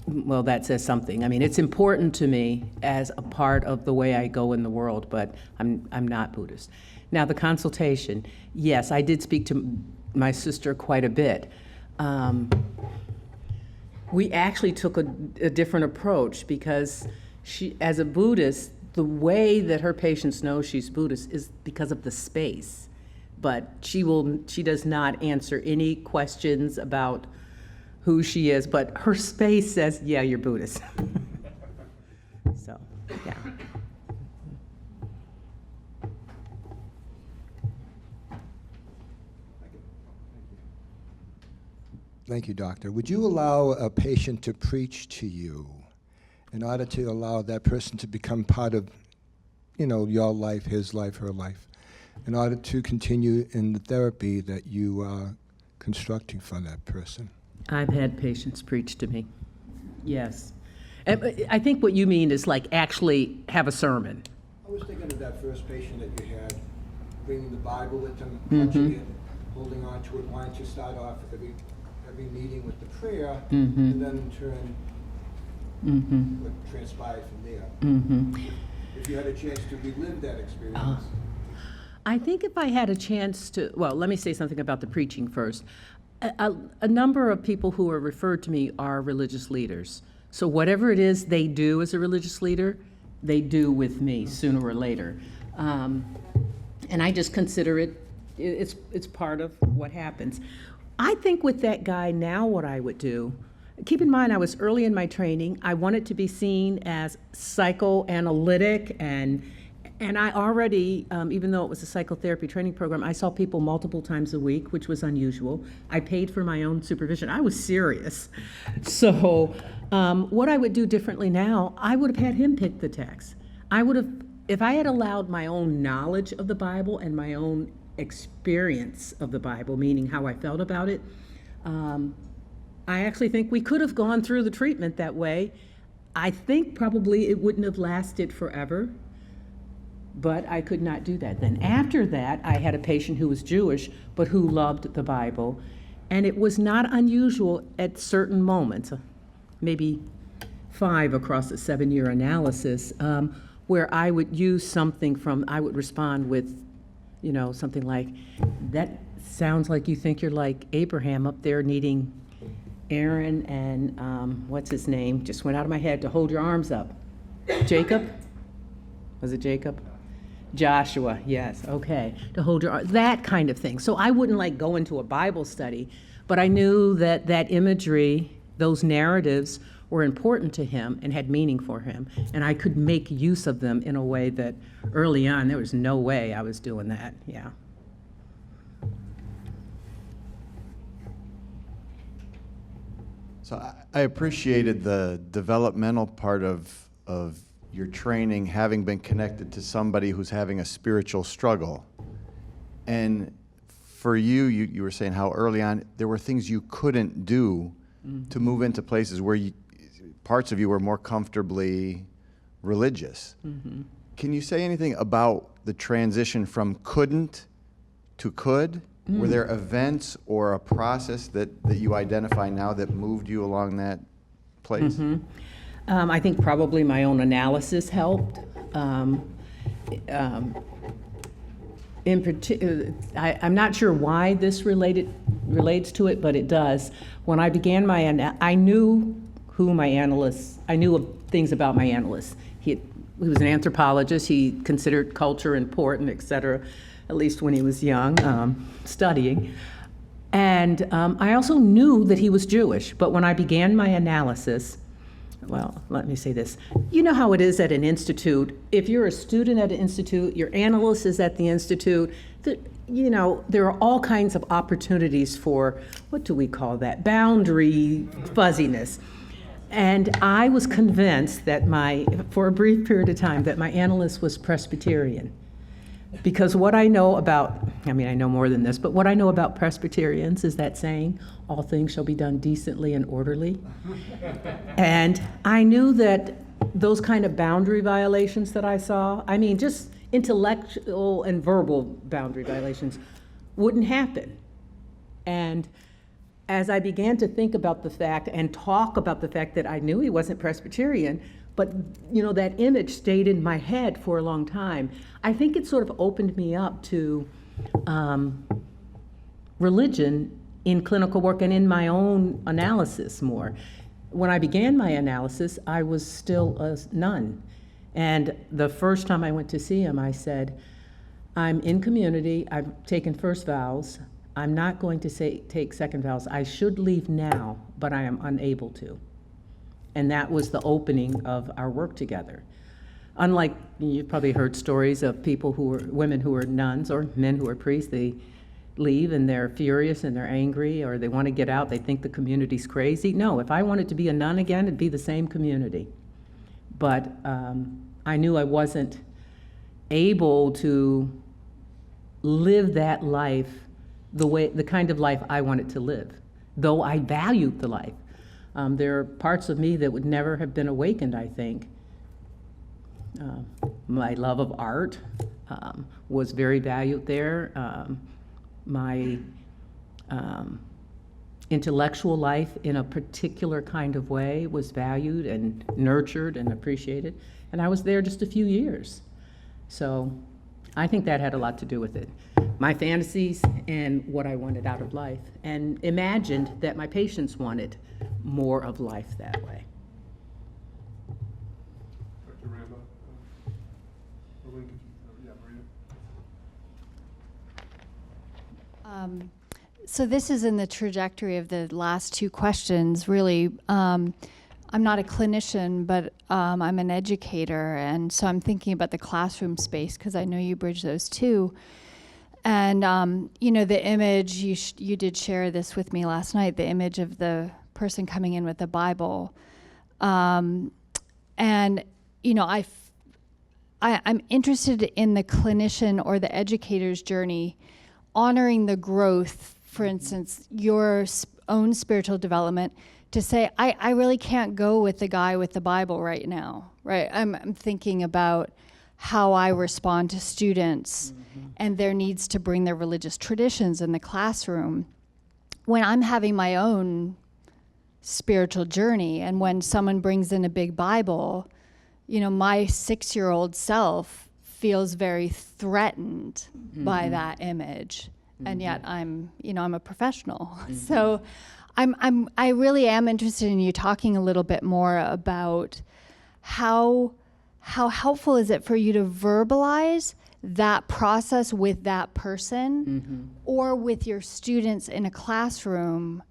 Well, that says something. I mean, it's important to me as a part of the way I go in the world, but I'm not Buddhist. Now, the consultation, yes, I did speak to my sister quite a bit. We actually took a different approach because she, as a Buddhist, the way that her patients know she's Buddhist is because of the space. But she does not answer any questions about who she is, but her space says, yeah, you're Buddhist. So, yeah. Thank you, doctor. Would you allow a patient to preach to you in order to allow that person to become part of, your life, his life, her life, in order to continue in the therapy that you are constructing for that person? I've had patients preach to me. Yes. I think what you mean is like actually have a sermon. I was thinking of that first patient that you had, bringing the Bible with him, touching it, holding on to it, wanting to start off every meeting with the prayer, and then in turn, what transpired from there. If you had a chance to relive that experience. I think if I had a chance to, well, let me say something about the preaching first. A number of people who are referred to me are religious leaders. So whatever it is they do as a religious leader, they do with me sooner or later. And I just consider it's part of what happens. I think with that guy now what I would do, keep in mind I was early in my training. I wanted to be seen as psychoanalytic and I already, even though it was a psychotherapy training program, I saw people multiple times a week, which was unusual. I paid for my own supervision. I was serious. So what I would do differently now, I would have had him pick the text. If I had allowed my own knowledge of the Bible and my own experience of the Bible, meaning how I felt about it, I actually think we could have gone through the treatment that way. I think probably it wouldn't have lasted forever, but I could not do that then. After that, I had a patient who was Jewish, but who loved the Bible, and it was not unusual at certain moments, maybe 5 across a 7-year analysis, where I would use something I would respond with, something like, that sounds like you think you're like Abraham up there needing Aaron and, what's his name? Just went out of my head, to hold your arms up. Jacob? Was it Jacob? Joshua, yes, okay. To hold your arms, that kind of thing. So I wouldn't go into a Bible study, but I knew that imagery, those narratives were important to him and had meaning for him. And I could make use of them in a way that early on, there was no way I was doing that, yeah. So I appreciated the developmental part of your training, having been connected to somebody who's having a spiritual struggle. And for you were saying how early on there were things you couldn't do to move into places where parts of you were more comfortably religious. Can you say anything about the transition from couldn't to could? Were there events or a process that you identify now that moved you along that place? I think probably my own analysis helped. In particular, I'm not sure why this relates to it, but it does. When I began I knew I knew things about my analyst. He was an anthropologist. He considered culture important, et cetera, at least when he was young, studying. And I also knew that he was Jewish, but when I began my analysis, well, let me say this. You know how it is at an institute. If you're a student at an institute, your analyst is at the institute, there are all kinds of opportunities for, what do we call that, boundary fuzziness. And I was convinced that for a brief period of time, that my analyst was Presbyterian. Because what I know about, I know more than this, but what I know about Presbyterians is that saying, all things shall be done decently and orderly. And I knew that those kind of boundary violations that I saw, just intellectual and verbal boundary violations, wouldn't happen. And as I began to think about the fact and talk about the fact that I knew he wasn't Presbyterian, but that image stayed in my head for a long time, I think it sort of opened me up to religion in clinical work and in my own analysis more. when I began my analysis, I was still a nun. And the first time I went to see him, I said, I'm in community, I've taken first vows, I'm not going to take second vows. I should leave now, but I am unable to. And that was the opening of our work together. Unlike, you've probably heard stories of women who are nuns or men who are priests, they leave and they're furious and they're angry or they want to get out, they think the community's crazy. No, if I wanted to be a nun again, it'd be the same community. But I knew I wasn't able to live that life the kind of life I wanted to live, though I valued the life. There are parts of me that would never have been awakened, I think. My love of art was very valued there. My intellectual life in a particular kind of way was valued and nurtured and appreciated. And I was there just a few years. So I think that had a lot to do with it. My fantasies and what I wanted out of life, and imagined that my patients wanted more of life that way. Dr. Ramba, Maria? So this is in the trajectory of the last two questions, really. I'm not a clinician, but I'm an educator, and so I'm thinking about the classroom space, because I know you bridge those two. And, you know, the image, you did share this with me last night, the image of the person coming in with the Bible. And, you know, I'm interested in the clinician or the educator's journey, honoring the growth, for instance, your own spiritual development, to say, I really can't go with the guy with the Bible right now, right? I'm thinking about how I respond to students and their needs to bring their religious traditions in the classroom. When I'm having my own spiritual journey, and when someone brings in a big Bible, you know, my 6-year-old self feels very threatened by that image. And yet I'm a professional. So I really am interested in you talking a little bit more about how helpful is it for you to verbalize that process with that person or with your students in a classroom,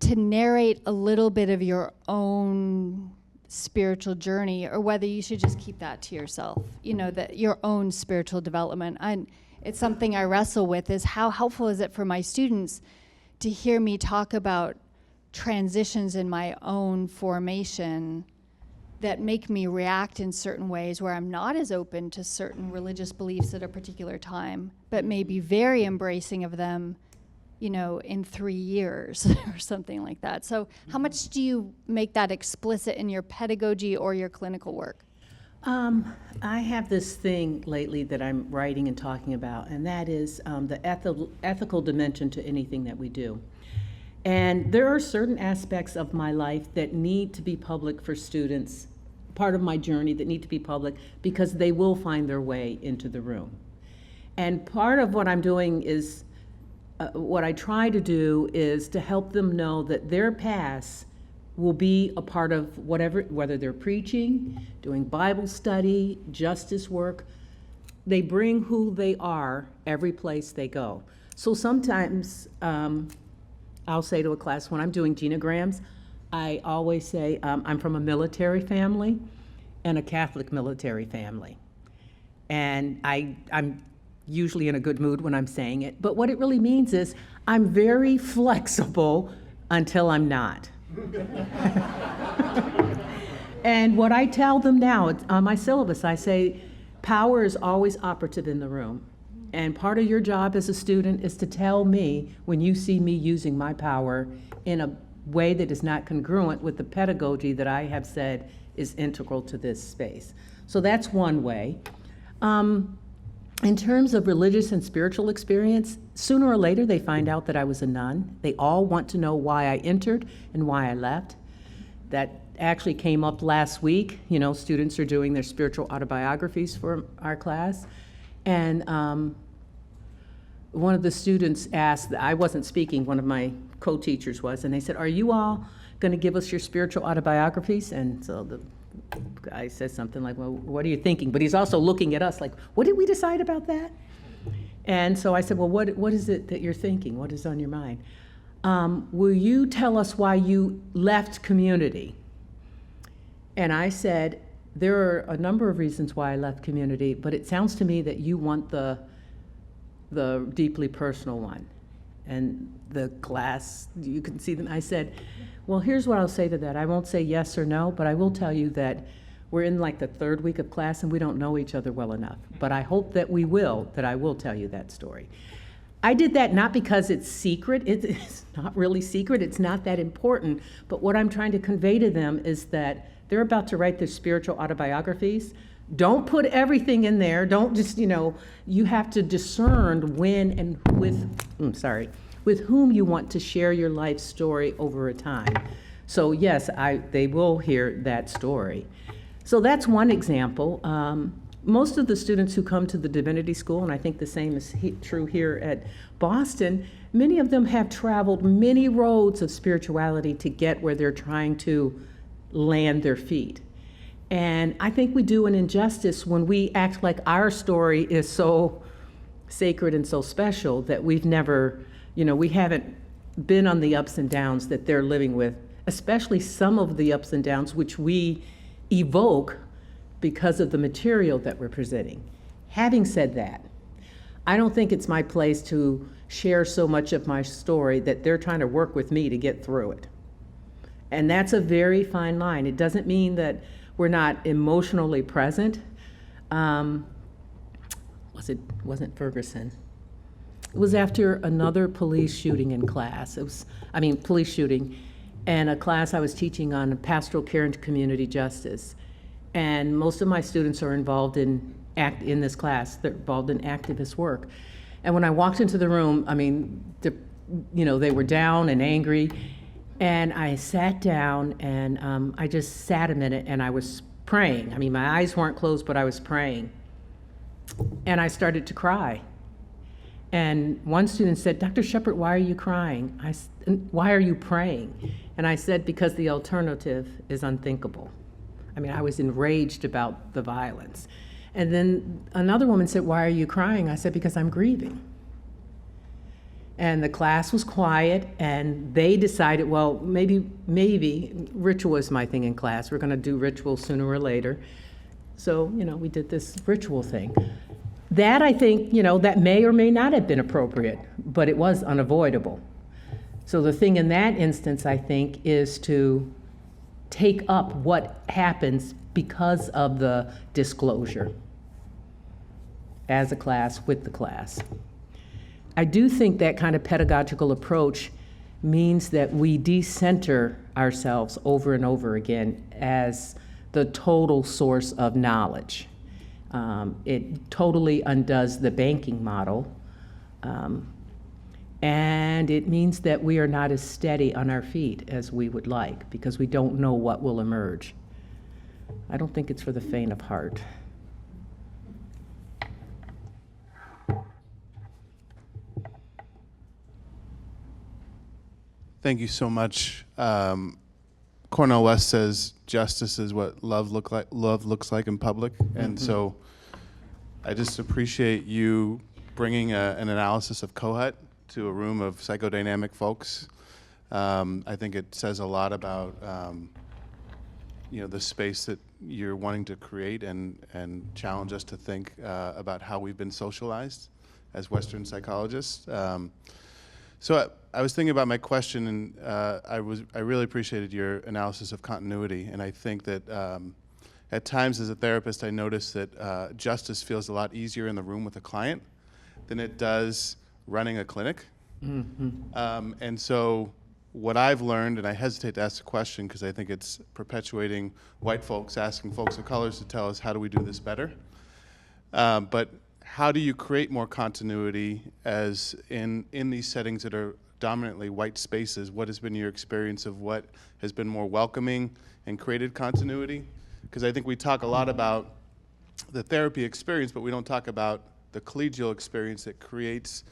to narrate a little bit of your own spiritual journey, or whether you should just keep that to yourself, you know, that your own spiritual development. And it's something I wrestle with, is how helpful is it for my students to hear me talk about transitions in my own formation that make me react in certain ways where I'm not as open to certain religious beliefs at a particular time, but may be very embracing of them, you know, in 3 years or something like that. So how much do you make that explicit in your pedagogy or your clinical work? I have this thing lately that I'm writing and talking about, and that is the ethical dimension to anything that we do. And there are certain aspects of my life that need to be public for students, part of my journey that need to be public, because they will find their way into the room. And part of what I'm doing is, what I try to do is to help them know that their past will be a part of whether they're preaching, doing Bible study, justice work. They bring who they are every place they go. So sometimes I'll say to a class, when I'm doing genograms, I always say I'm from a military family and a Catholic military family. And I'm usually in a good mood when I'm saying it, but what it really means is I'm very flexible until I'm not. And what I tell them now, it's on my syllabus, I say, power is always operative in the room. And part of your job as a student is to tell me when you see me using my power in a way that is not congruent with the pedagogy that I have said is integral to this space. So that's one way. In terms of religious and spiritual experience, sooner or later they find out that I was a nun. They all want to know why I entered and why I left. That actually came up last week. You know, students are doing their spiritual autobiographies for our class. And one of the students asked, I wasn't speaking, one of my co-teachers was, and they said, are you all going to give us your spiritual autobiographies? And so the guy says something like, well, what are you thinking? But he's also looking at us like, what did we decide about that? And so I said, well, what is it that you're thinking? What is on your mind? Will you tell us why you left community? And I said, there are a number of reasons why I left community, but it sounds to me that you want the deeply personal one. And the class, you can see them. I said, well, here's what I'll say to that. I won't say yes or no, but I will tell you that we're in like the third week of class and we don't know each other well enough. But I hope that I will tell you that story. I did that not because it's secret. It's not really secret. It's not that important. But what I'm trying to convey to them is that they're about to write their spiritual autobiographies. Don't put everything in there. Don't just, you have to discern when and with whom you want to share your life story over a time. So yes, they will hear that story. So that's one example. Most of the students who come to the Divinity School, and I think the same is true here at Boston, many of them have traveled many roads of spirituality to get where they're trying to land their feet. And I think we do an injustice when we act like our story is so sacred and so special that we've never, we haven't been on the ups and downs that they're living with, especially some of the ups and downs which we evoke because of the material that we're presenting. Having said that, I don't think it's my place to share so much of my story that they're trying to work with me to get through it. And that's a very fine line. It doesn't mean that we're not emotionally present. Wasn't Ferguson. It was after another police shooting in class. Police shooting, and a class I was teaching on pastoral care and community justice. And most of my students are involved in this class. They're involved in activist work. And when I walked into the room, they were down and angry. And I sat down and I just sat a minute and I was praying. My eyes weren't closed, but I was praying. And I started to cry. And one student said, Dr. Sheppard, why are you crying? Why are you praying? And I said, because the alternative is unthinkable. I was enraged about the violence. And then another woman said, why are you crying? I said, because I'm grieving. And the class was quiet, and they decided, well, maybe ritual is my thing in class. We're going to do ritual sooner or later. So, we did this ritual thing. That, I think, that may or may not have been appropriate, but it was unavoidable. So the thing in that instance, I think, is to take up what happens because of the disclosure as a class with the class. I do think that kind of pedagogical approach means that we decenter ourselves over and over again as the total source of knowledge. It totally undoes the banking model. And it means that we are not as steady on our feet as we would like because we don't know what will emerge. I don't think it's for the faint of heart. Thank you so much. Cornel West says justice is what love looks like in public, and so I just appreciate you bringing an analysis of Kohut to a room of psychodynamic folks. I think it says a lot about the space that you're wanting to create and challenge us to think about how we've been socialized as Western psychologists. So I was thinking about my question, and I really appreciated your analysis of continuity, and I think that at times as a therapist I notice that justice feels a lot easier in the room with a client than it does running a clinic. And so what I've learned, and I hesitate to ask the question because I think it's perpetuating white folks asking folks of colors to tell us how do we do this better, but how do you create more continuity as in these settings that are dominantly white spaces? What has been your experience of what has been more welcoming and created continuity? Because I think we talk a lot about the therapy experience, but we don't talk about the collegial experience that creates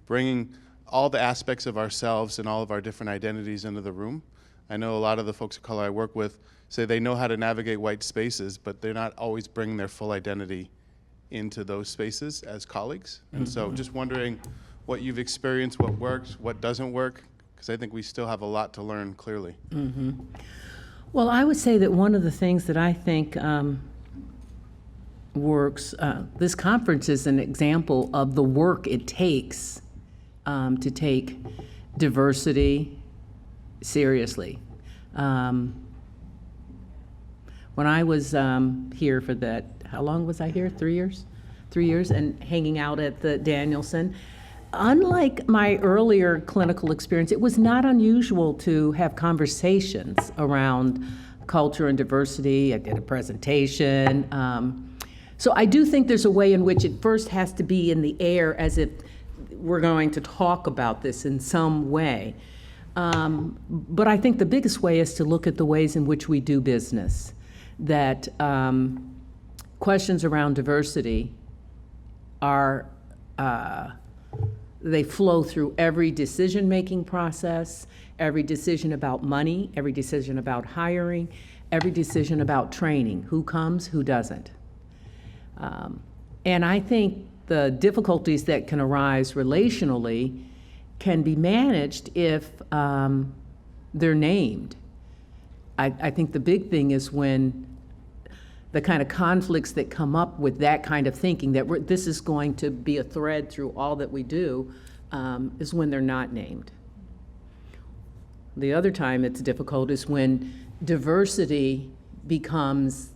bringing all the aspects of ourselves and all of our different identities into the room. I know a lot of the folks of color I work with say they know how to navigate white spaces, but they're not always bringing their full identity into those spaces as colleagues. And so just wondering what you've experienced, what works, what doesn't work, because I think we still have a lot to learn, clearly. Well, I would say that one of the things that I think works, this conference is an example of the work it takes to take diversity seriously. When I was here for that, how long was I here? 3 years? 3 years, and hanging out at the Danielson. Unlike my earlier clinical experience, it was not unusual to have conversations around culture and diversity. I did a presentation. So I do think there's a way in which it first has to be in the air as if we're going to talk about this in some way. But I think the biggest way is to look at the ways in which we do business, that questions around diversity are, they flow through every decision-making process, every decision about money, every decision about hiring, every decision about training, who comes, who doesn't. And I think the difficulties that can arise relationally can be managed if they're named. I think the big thing is when the kind of conflicts that come up with that kind of thinking, that this is going to be a thread through all that we do, is when they're not named. The other time it's difficult is when diversity becomes,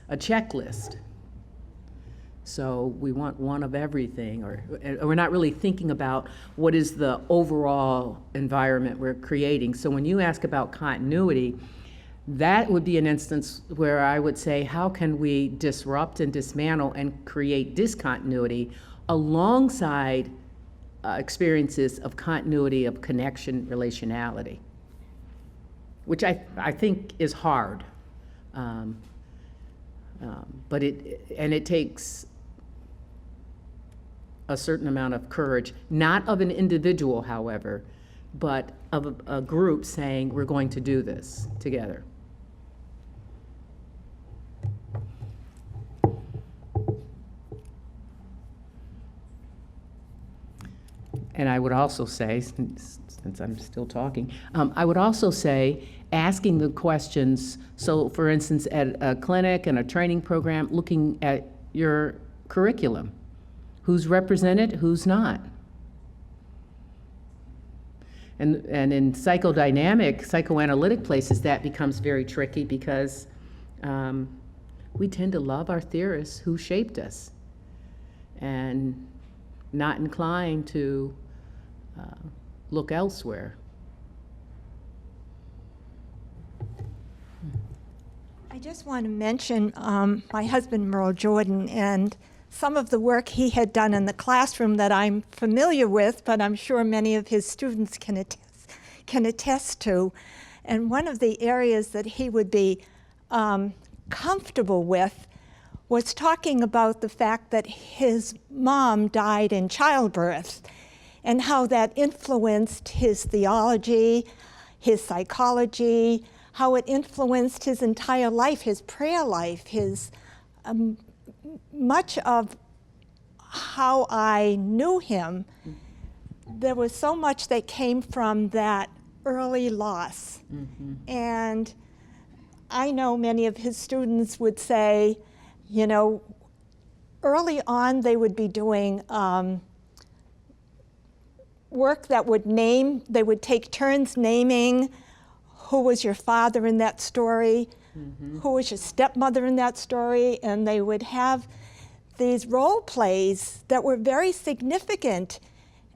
a checklist. So we want one of everything, or we're not really thinking about what is the overall environment we're creating. So when you ask about continuity, that would be an instance where I would say, how can we disrupt and dismantle and create discontinuity alongside experiences of continuity, of connection, relationality, which I think is hard. But it takes a certain amount of courage, not of an individual, however, but of a group saying, we're going to do this together. And I would also say, since I'm still talking, I would also say asking the questions, so for instance, at a clinic and a training program, looking at your curriculum. Who's represented, who's not? And in psychodynamic, psychoanalytic places, that becomes very tricky because we tend to love our theorists who shaped us and not inclined to look elsewhere. I just want to mention my husband, Merle Jordan, and some of the work he had done in the classroom that I'm familiar with, but I'm sure many of his students can attest to. And one of the areas that he would be comfortable with was talking about the fact that his mom died in childbirth and how that influenced his theology, his psychology, how it influenced his entire life, his prayer life, his much of how I knew him. There was so much that came from that early loss. Mm-hmm. And I know many of his students would say, early on they would be doing work that they would take turns naming who was your father in that story, mm-hmm. who was your stepmother in that story, and they would have these role plays that were very significant.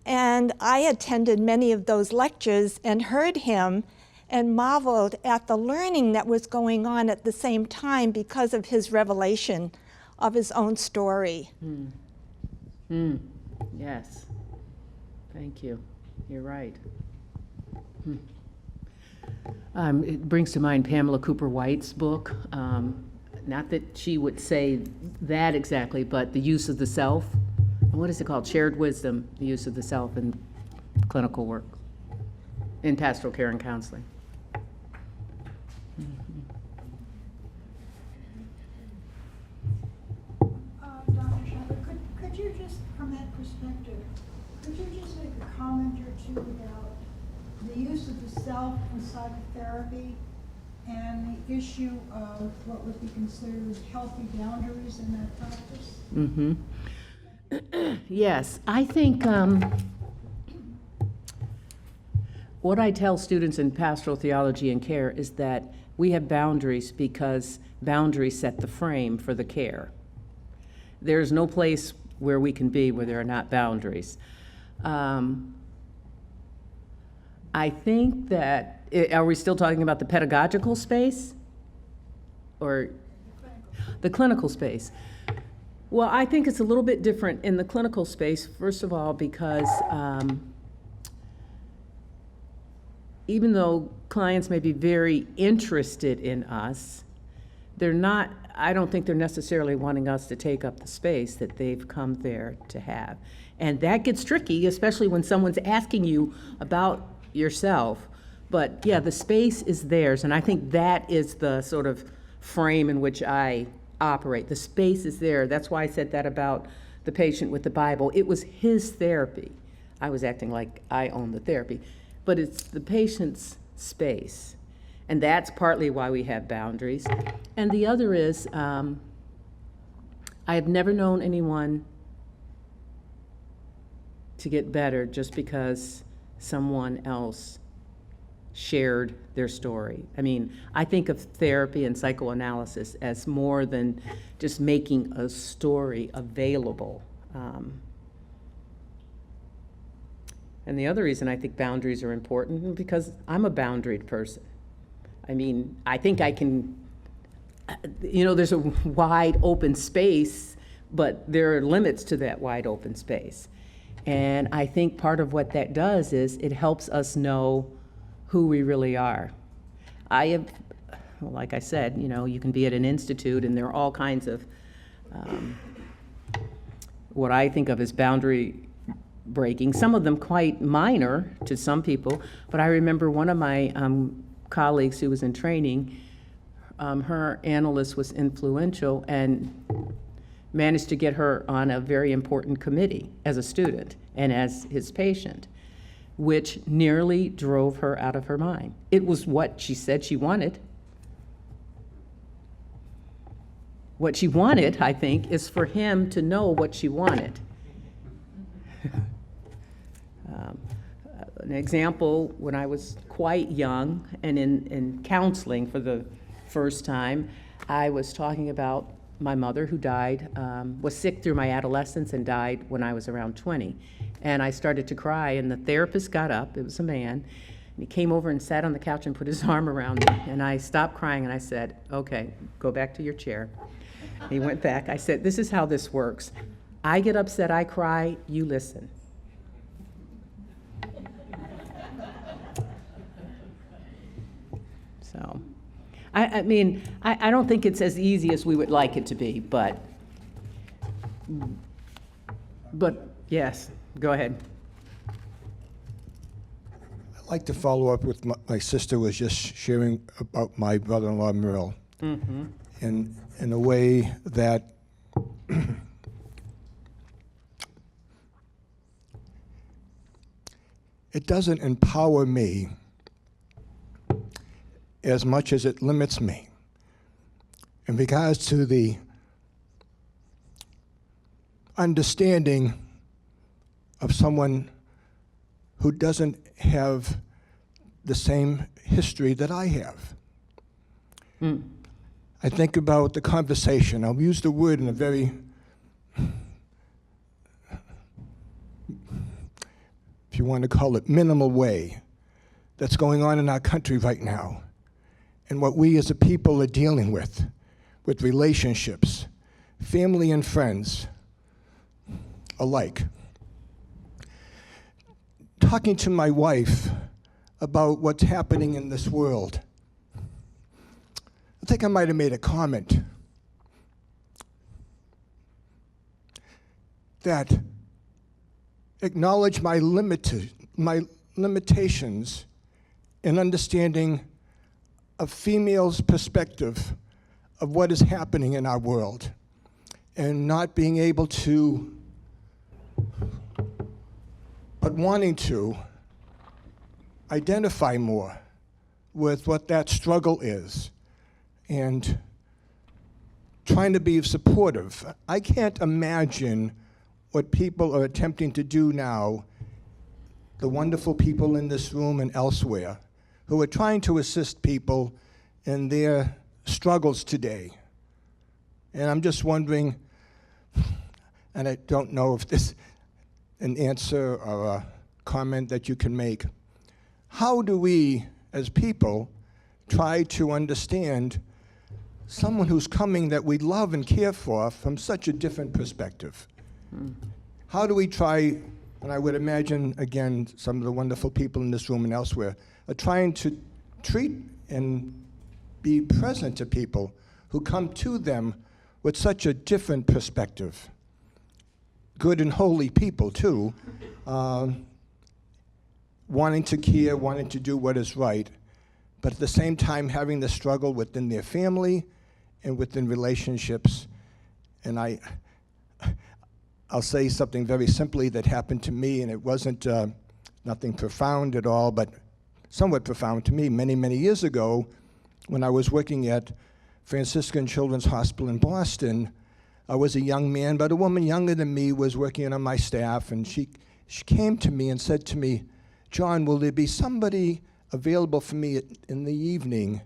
And I attended many of those lectures and heard him and marveled at the learning that was going on at the same time because of his revelation of his own story. Yes. Thank you. You're right. It brings to mind Pamela Cooper White's book. Not that she would say that exactly, but the use of the self. What is it called? Shared wisdom, the use of the self in clinical work. in pastoral care and counseling. Dr. Sheppard, could you just, from that perspective, could you just make a comment or two about the use of the self in psychotherapy and the issue of what would be considered healthy boundaries in that practice? Mm-hmm. Yes, I think what I tell students in pastoral theology and care is that we have boundaries because boundaries set the frame for the care. There's no place where we can be where there are not boundaries. I think that, are we still talking about the pedagogical space? Or the clinical space? Well, I think it's a little bit different in the clinical space, first of all, because even though clients may be very interested in us, they're not, I don't think they're necessarily wanting us to take up the space that they've come there to have. And that gets tricky, especially when someone's asking you about yourself. But yeah, the space is theirs, and I think that is the sort of frame in which I operate. The space is there. That's why I said that about the patient with the Bible. It was his therapy. I was acting like I own the therapy. But it's the patient's space. And that's partly why we have boundaries. And the other is, I have never known anyone to get better just because someone else shared their story. I mean, I think of therapy and psychoanalysis as more than just making a story available. And the other reason I think boundaries are important is because I'm a boundaried person. I mean, I think I can, there's a wide open space, but there are limits to that wide open space. And I think part of what that does is it helps us know who we really are. Like I said, you can be at an institute and there are all kinds of what I think of as boundary breaking, some of them quite minor to some people, but I remember one of my colleagues who was in training, her analyst was influential and managed to get her on a very important committee as a student and as his patient, which nearly drove her out of her mind. It was what she said she wanted. What she wanted, I think, is for him to know what she wanted. An example, when I was quite young and in counseling for the first time, I was talking about my mother who died, was sick through my adolescence and died when I was around 20. And I started to cry, and the therapist got up, it was a man, and he came over and sat on the couch and put his arm around me. And I stopped crying and I said, okay, go back to your chair. He went back. I said, this is how this works. I get upset, I cry, you listen. So, I mean, I don't think it's as easy as we would like it to be, but yes, go ahead. I'd like to follow up with my sister was just sharing about my brother-in-law, Merle, in a way that it doesn't empower me as much as it limits me in regards to the understanding of someone who doesn't have the same history that I have. I think about the conversation. I'll use the word in a very, if you want to call it, minimal way that's going on in our country right now, and what we as a people are dealing with relationships, family and friends alike. Talking to my wife about what's happening in this world, I think I might have made a comment that acknowledge my limitations an understanding of females' perspective of what is happening in our world, and not being able to, but wanting to, identify more with what that struggle is, and trying to be supportive. I can't imagine what people are attempting to do now, the wonderful people in this room and elsewhere, who are trying to assist people in their struggles today. And I'm just wondering, and I don't know if this is an answer or a comment that you can make, how do we, as people, try to understand someone who's coming that we love and care for from such a different perspective? How do we try, and I would imagine, again, some of the wonderful people in this room and elsewhere are trying to treat and be present to people who come to them with such a different perspective. Good and holy people, too, wanting to care, wanting to do what is right, but at the same time having the struggle within their family and within relationships. And I'll say something very simply that happened to me, and it wasn't nothing profound at all, but somewhat profound to me. Many, many years ago, when I was working at Franciscan Children's Hospital in Boston, I was a young man, but a woman younger than me was working on my staff, and she came to me and said to me, "John, will there be somebody available for me in the evening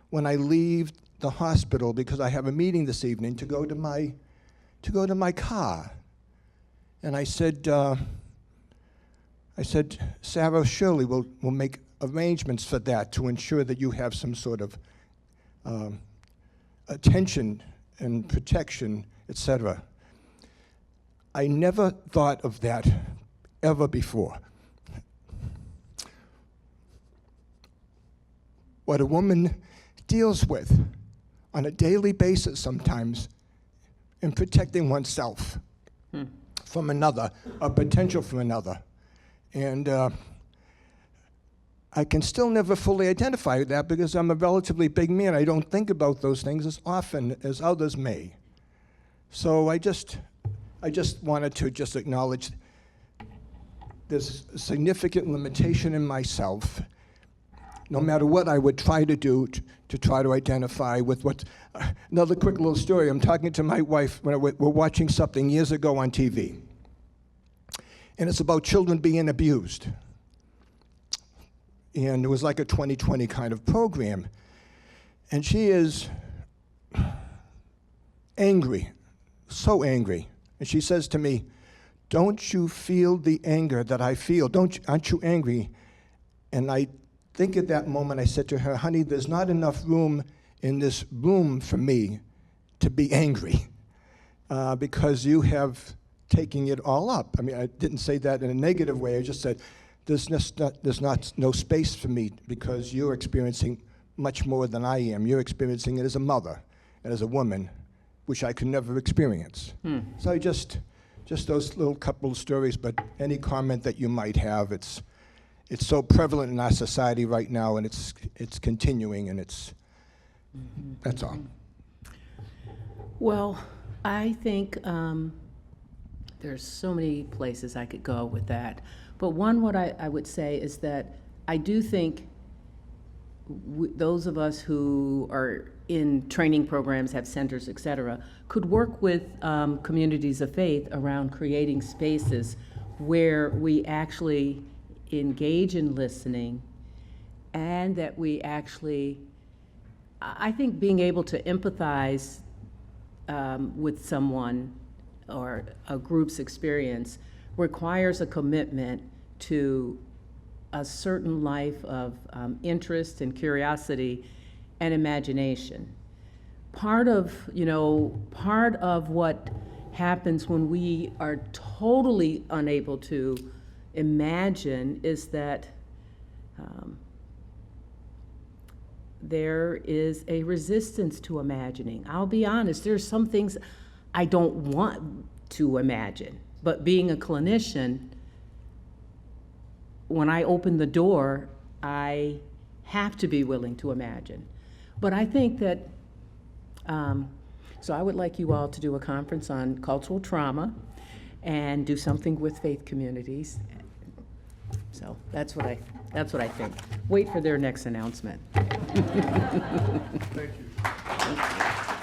when I leave the hospital, because I have a meeting this evening, to go to my car?" And I said, "Sarah, surely we'll make arrangements for that to ensure that you have some sort of attention and protection, etc." I never thought of that ever before. What a woman deals with on a daily basis sometimes in protecting oneself from another, or potential from another. And I can still never fully identify with that because I'm a relatively big man. I don't think about those things as often as others may. So I just wanted to just acknowledge there's a significant limitation in myself, no matter what I would try to do to try to identify with what. Another quick little story. I'm talking to my wife when we're watching something years ago on TV. And it's about children being abused. And it was like a 20/20 kind of program. And she is angry, so angry. And she says to me, "Don't you feel the anger that I feel? Aren't you angry?" And I think at that moment I said to her, "Honey, there's not enough room in this room for me to be angry because you have taken it all up." I mean, I didn't say that in a negative way. I just said, there's no space for me because you're experiencing much more than I am. You're experiencing it as a mother and as a woman, which I could never experience. So I just those little couple of stories, but any comment that you might have, it's so prevalent in our society right now, and it's continuing, and that's all. Well, I think there's so many places I could go with that. But what I would say is that I do think those of us who are in training programs, have centers, et cetera, could work with communities of faith around creating spaces where we actually engage in listening, and that we actually, I think being able to empathize with someone or a group's experience requires a commitment to a certain life of interest and curiosity and imagination. Part of what happens when we are totally unable to imagine is that there is a resistance to imagining. I'll be honest, there's some things I don't want to imagine, but being a clinician, when I open the door, I have to be willing to imagine. But I think that, so I would like you all to do a conference on cultural trauma and do something with faith communities. So that's what I think. Wait for their next announcement. Thank you.